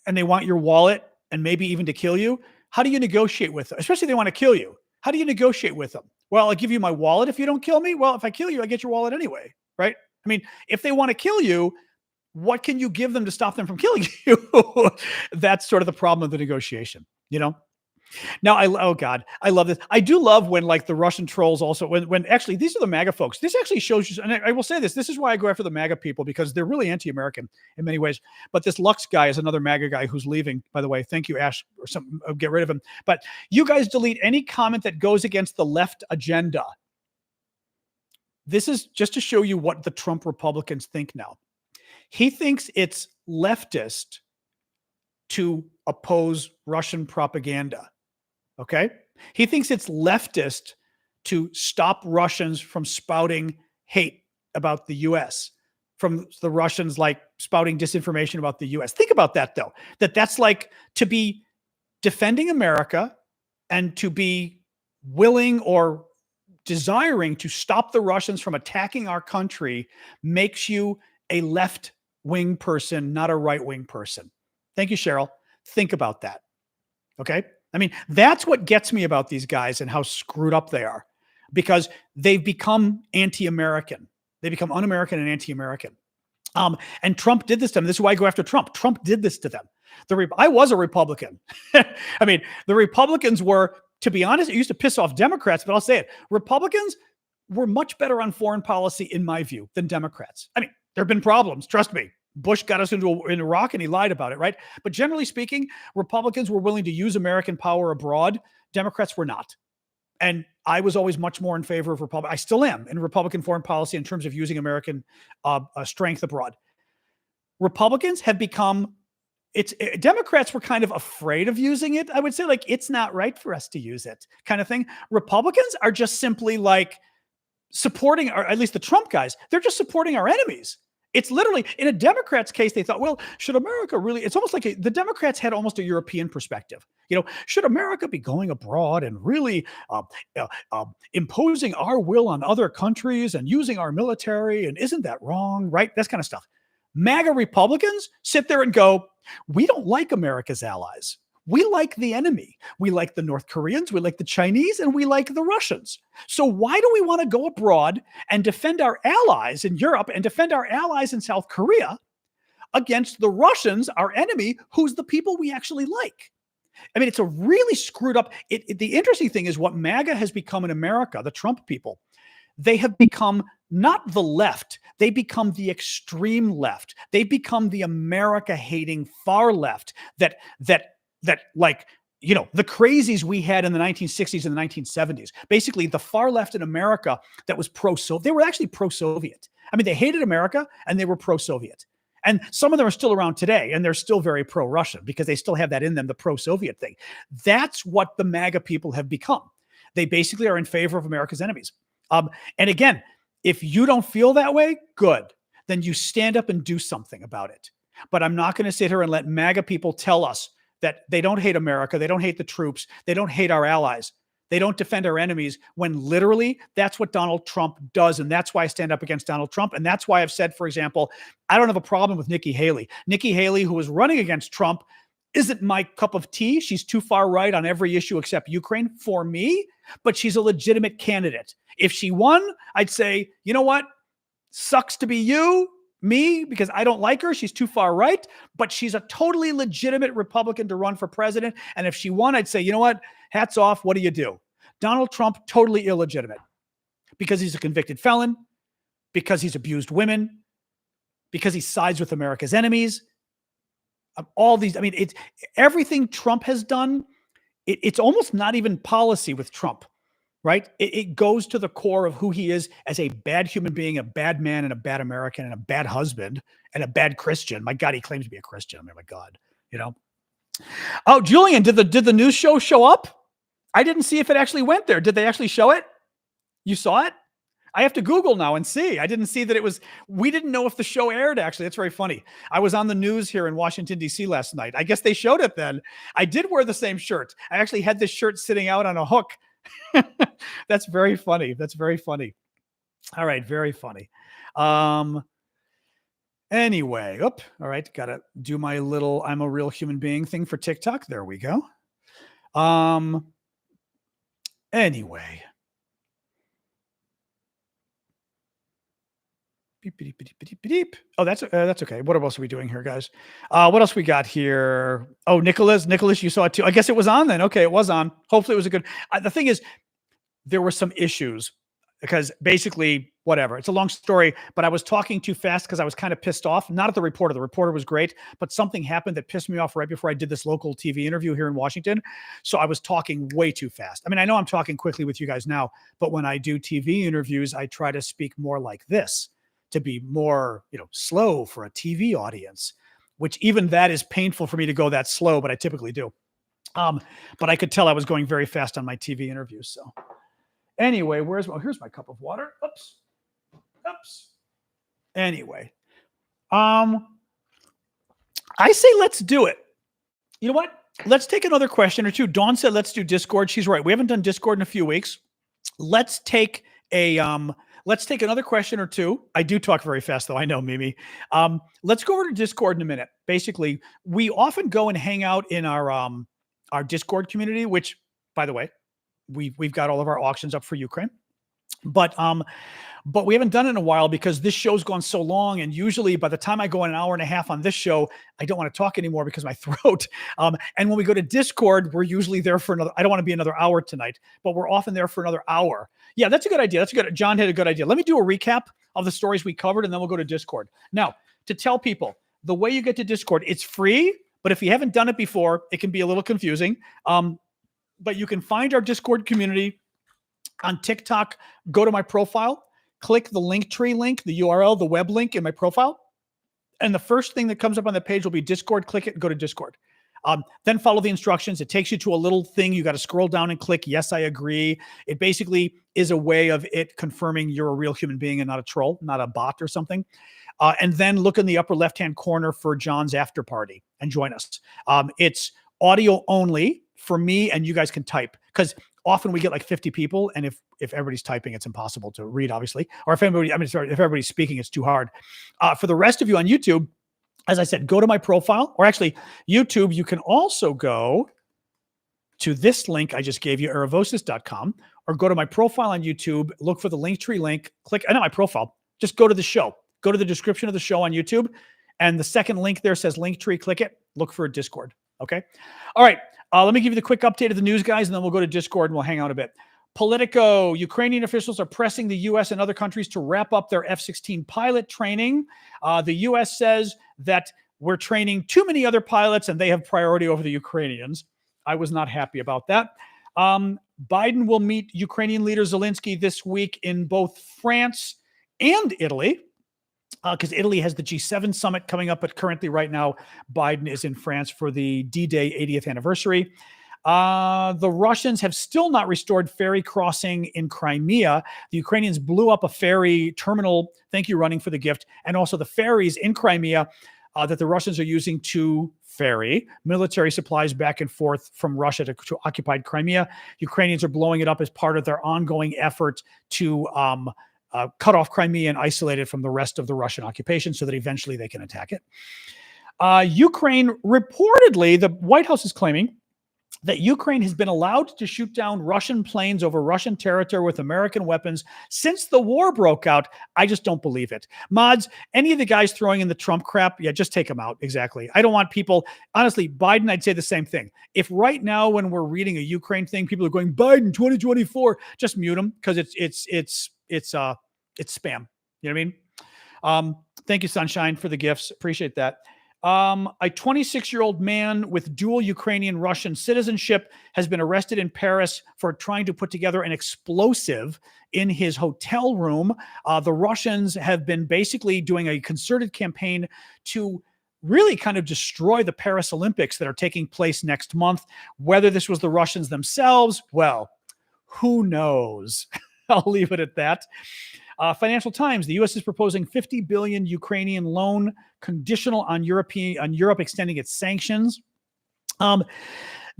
and they want your wallet and maybe even to kill you. How do you negotiate with them? Especially if they want to kill you. How do you negotiate with them? Well, I'll give you my wallet if you don't kill me. Well, if I kill you, I get your wallet anyway, right? I mean, if they want to kill you, what can you give them to stop them from killing you? That's sort of the problem of the negotiation, you know? Now, oh God, I love this. I do love when like the Russian trolls also, when actually these are the MAGA folks. This actually shows you, and I will say this is why I go after the MAGA people, because they're really anti-American in many ways. But this Lux guy is another MAGA guy who's leaving, by the way. Thank you, Ash, or some, get rid of him. But you guys delete any comment that goes against the left agenda. This is just to show you what the Trump Republicans think now. He thinks it's leftist to oppose Russian propaganda. Okay. He thinks it's leftist to stop Russians from spouting hate about the US, from the Russians like spouting disinformation about the US. Think about that though, that's like to be defending America and to be willing or desiring to stop the Russians from attacking our country makes you a left-wing person, not a right-wing person. Thank you, Cheryl. Think about that. Okay. I mean, that's what gets me about these guys and how screwed up they are, because they've become anti-American. They become un-American and anti-American. And Trump did this to them. This is why I go after Trump. Trump did this to them. I was a Republican. I mean, the Republicans were, to be honest, it used to piss off Democrats, but I'll say it. Republicans were much better on foreign policy, in my view, than Democrats. I mean, there have been problems. Trust me. Bush got us into Iraq and he lied about it, right? But generally speaking, Republicans were willing to use American power abroad. Democrats were not. And I was always much more in favor of Republican. I still am in Republican foreign policy in terms of using American strength abroad. Republicans have become, Democrats were kind of afraid of using it. I would say like, it's not right for us to use it kind of thing. Republicans are just simply like supporting, or at least the Trump guys, they're just supporting our enemies. It's literally in a Democrat's case, they thought, well, should America really, it's almost like the Democrats had almost a European perspective. Should America be going abroad and really imposing our will on other countries and using our military? And isn't that wrong? Right? That's kind of stuff. MAGA Republicans sit there and go, we don't like America's allies. We like the enemy. We like the North Koreans, we like the Chinese, and we like the Russians. So why do we want to go abroad and defend our allies in Europe and defend our allies in South Korea against the Russians, our enemy, who's the people we actually like? I mean, it's a really screwed up. The interesting thing is what MAGA has become in America, the Trump people. They have become not the left. They become the extreme left. They become the America-hating far left that like, the crazies we had in the 1960s and the 1970s. Basically, the far left in America that was pro-Soviet. They were actually pro-Soviet. I mean, they hated America and they were pro-Soviet. And some of them are still around today, and they're still very pro-Russian because they still have that in them, the pro-Soviet thing. That's what the MAGA people have become. They basically are in favor of America's enemies. And again, if you don't feel that way, good. Then you stand up and do something about it. But I'm not going to sit here and let MAGA people tell us that they don't hate America, they don't hate the troops, they don't hate our allies, they don't defend our enemies, when literally that's what Donald Trump does. And that's why I stand up against Donald Trump. And that's why I've said, for example, I don't have a problem with Nikki Haley. Nikki Haley, who is running against Trump, isn't my cup of tea. She's too far right on every issue except Ukraine for me, but she's a legitimate candidate. If she won, I'd say, you know what? Sucks to be me, because I don't like her. She's too far right, but she's a totally legitimate Republican to run for president. And if she won, I'd say, you know what? Hats off. What do you do? Donald Trump, totally illegitimate because he's a convicted felon, because he's abused women, because he sides with America's enemies. All these, I mean, it's everything Trump has done. It's almost not even policy with Trump. Right? It goes to the core of who he is as a bad human being, a bad man, and a bad American, and a bad husband, and a bad Christian. My God, he claims to be a Christian. I mean, my God, Oh, Julian, did the news show up? I didn't see if it actually went there. Did they actually show it? You saw it? I have to Google now and see. I didn't see that it was. We didn't know if the show aired, actually. That's very funny. I was on the news here in Washington, D.C. last night. I guess they showed it then. I did wear the same shirt. I actually had this shirt sitting out on a hook. That's very funny. That's very funny. All right. Very funny. Anyway, all right. Got to do my little, I'm a real human being thing for TikTok. There we go. Anyway. Beep, beep, beep, beep, beep, beep. Oh, that's okay. What else are we doing here, guys? What else we got here? Oh, Nicholas, you saw it too. I guess it was on then. Okay, it was on. Hopefully it was a good. The thing is, there were some issues because basically, whatever. It's a long story, but I was talking too fast because I was kind of pissed off. Not at the reporter. The reporter was great, but something happened that pissed me off right before I did this local TV interview here in Washington. So I was talking way too fast. I mean, I know I'm talking quickly with you guys now, but when I do TV interviews, I try to speak more like this, to be more, slow for a TV audience, which even that is painful for me to go that slow, but I typically do. But I could tell I was going very fast on my TV interviews. So anyway, here's my cup of water. Oops. Anyway, I say, let's do it. You know what? Let's take another question or two. Dawn said, let's do Discord. She's right. We haven't done Discord in a few weeks. Let's take another question or two. I do talk very fast, though. I know, Mimi. Let's go over to Discord in a minute. Basically, we often go and hang out in our Discord community, which, by the way, we've got all of our auctions up for Ukraine. But we haven't done it in a while because this show's gone so long. And usually by the time I go an hour and a half on this show, I don't want to talk anymore because of my throat. And when we go to Discord, we're usually there for I don't want to be another hour tonight, but we're often there for another hour. Yeah, that's a good idea. John had a good idea. Let me do a recap of the stories we covered, and then we'll go to Discord. Now, to tell people, the way you get to Discord, it's free, but if you haven't done it before, it can be a little confusing. But you can find our Discord community on TikTok. Go to my profile, click the Linktree link, the URL, the web link in my profile. And the first thing that comes up on the page will be Discord. Click it and go to Discord. Then follow the instructions. It takes you to a little thing. You got to scroll down and click, yes, I agree. It basically is a way of it confirming you're a real human being and not a troll, not a bot or something. And then look in the upper left-hand corner for John's after party and join us. It's audio only for me, and you guys can type, because often we get like 50 people, and if everybody's typing, it's impossible to read, obviously. Or if everybody's speaking, it's too hard. For the rest of you on YouTube, as I said, go to my profile, or actually YouTube. You can also go to this link I just gave you, aravosis.com, or go to my profile on YouTube, look for the Linktree link, click, not my profile, just go to the show, go to the description of the show on YouTube, and the second link there says Linktree, click it, look for Discord, okay? All right, let me give you the quick update of the news, guys, and then we'll go to Discord and we'll hang out a bit. Politico, Ukrainian officials are pressing the U.S. and other countries to wrap up their F-16 pilot training. The U.S. says that we're training too many other pilots and they have priority over the Ukrainians. I was not happy about that. Biden will meet Ukrainian leader Zelensky this week in both France and Italy, because Italy has the G7 summit coming up, but currently right now, Biden is in France for the D-Day 80th anniversary. The Russians have still not restored ferry crossing in Crimea. The Ukrainians blew up a ferry terminal. Thank you, Running, for the gift. And also the ferries in Crimea that the Russians are using to ferry military supplies back and forth from Russia to occupied Crimea. Ukrainians are blowing it up as part of their ongoing effort to cut off Crimea and isolate it from the rest of the Russian occupation so that eventually they can attack it. Ukraine, reportedly, the White House is claiming that Ukraine has been allowed to shoot down Russian planes over Russian territory with American weapons since the war broke out. I just don't believe it. Mods, any of the guys throwing in the Trump crap, yeah, just take them out. Exactly. I don't want people, honestly, Biden, I'd say the same thing. If right now when we're reading a Ukraine thing, people are going, Biden 2024, just mute them, because it's spam. You know what I mean? Thank you, Sunshine, for the gifts. Appreciate that. A 26-year-old man with dual Ukrainian-Russian citizenship has been arrested in Paris for trying to put together an explosive in his hotel room. The Russians have been basically doing a concerted campaign to really kind of destroy the Paris Olympics that are taking place next month. Whether this was the Russians themselves, well, who knows? I'll leave it at that. Financial Times, the U.S. is proposing $50 billion Ukrainian loan conditional on Europe extending its sanctions.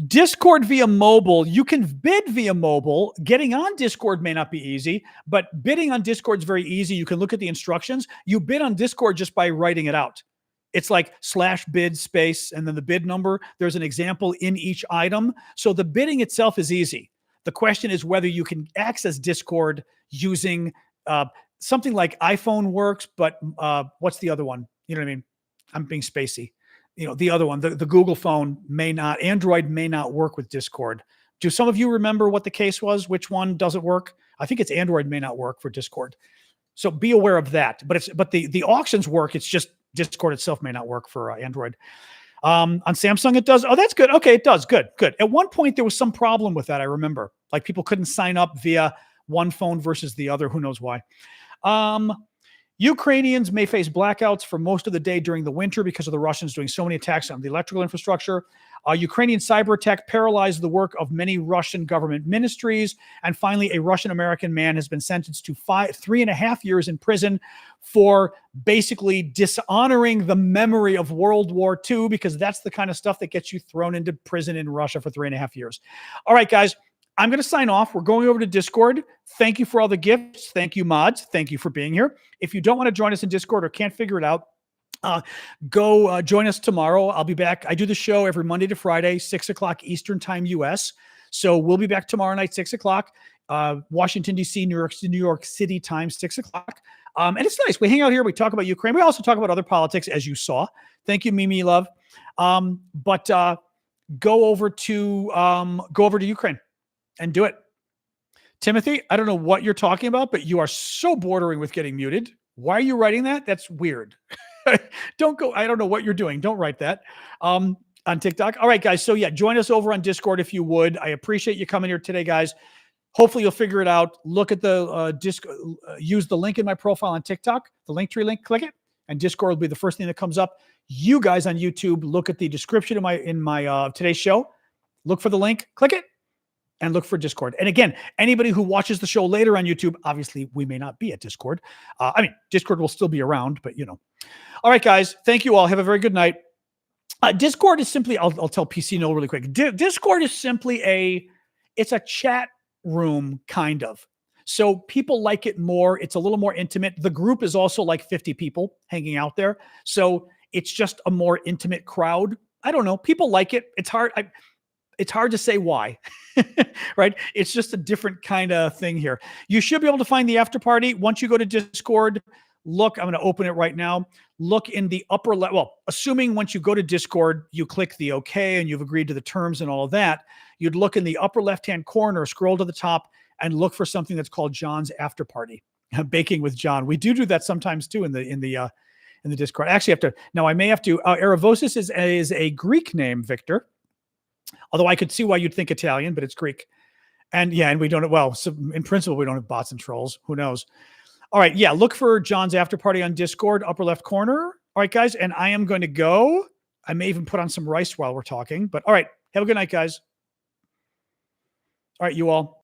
Discord via mobile, you can bid via mobile. Getting on Discord may not be easy, but bidding on Discord is very easy. You can look at the instructions. You bid on Discord just by writing it out. It's like /bid space and then the bid number. There's an example in each item. So the bidding itself is easy. The question is whether you can access Discord using something like iPhone works, but what's the other one? You know what I mean? I'm being spacey. You know, the other one, the Google phone may not, Android may not work with Discord. Do some of you remember what the case was? Which one doesn't work? I think it's Android may not work for Discord. So be aware of that. But the auctions work. It's just Discord itself may not work for Android. On Samsung, it does. Oh, that's good. Okay, it does. Good. At one point, there was some problem with that. I remember, like people couldn't sign up via one phone versus the other. Who knows why? Ukrainians may face blackouts for most of the day during the winter because of the Russians doing so many attacks on the electrical infrastructure. Ukrainian cyber attack paralyzed the work of many Russian government ministries. And finally, a Russian-American man has been sentenced to 3.5 years in prison for basically dishonoring the memory of World War II, because that's the kind of stuff that gets you thrown into prison in Russia for 3.5 years. All right, guys. I'm going to sign off. We're going over to Discord. Thank you for all the gifts. Thank you, mods. Thank you for being here. If you don't want to join us in Discord or can't figure it out, go join us tomorrow. I'll be back. I do the show every Monday to Friday, 6 o'clock Eastern time, US. So we'll be back tomorrow night, 6 o'clock, Washington, D.C., New York City time, 6 o'clock. And it's nice. We hang out here. We talk about Ukraine. We also talk about other politics, as you saw. Thank you, Mimi Love. But go over to Ukraine. And do it. Timothy, I don't know what you're talking about, but you are so bordering with getting muted. Why are you writing that? That's weird. Don't go. I don't know what you're doing. Don't write that on TikTok. All right, guys. So yeah, join us over on Discord if you would. I appreciate you coming here today, guys. Hopefully you'll figure it out. Look at the use the link in my profile on TikTok, the Linktree link, click it. and Discord will be the first thing that comes up. You guys on YouTube, look at the description of my today's show. Look for the link, click it, and look for Discord. And again, anybody who watches the show later on YouTube, obviously we may not be at Discord. Discord will still be around, but you know. All right, guys, thank you all. Have a very good night. Discord is simply, I'll tell PC No really quick. Discord is simply it's a chat room, kind of. So people like it more. It's a little more intimate. The group is also like 50 people hanging out there. So it's just a more intimate crowd. I don't know. People like it. It's hard. It's hard to say why, right? It's just a different kind of thing here. You should be able to find the after party. Once you go to Discord, look, I'm going to open it right now. Look in the upper left. Well, assuming once you go to Discord, you click the OK and you've agreed to the terms and all of that, you'd look in the upper left-hand corner, scroll to the top, and look for something that's called John's After Party, Baking with John. We do that sometimes too in the Discord. I actually have to, now I may have to, Aravosis is a Greek name, Victor. Although I could see why you'd think Italian, but it's Greek. And yeah, and we don't, well, so in principle, we don't have bots and trolls. Who knows? All right. Yeah. Look for John's After Party on Discord, upper left corner. All right, guys. And I am going to go. I may even put on some rice while we're talking, but all right. Have a good night, guys. All right. You all.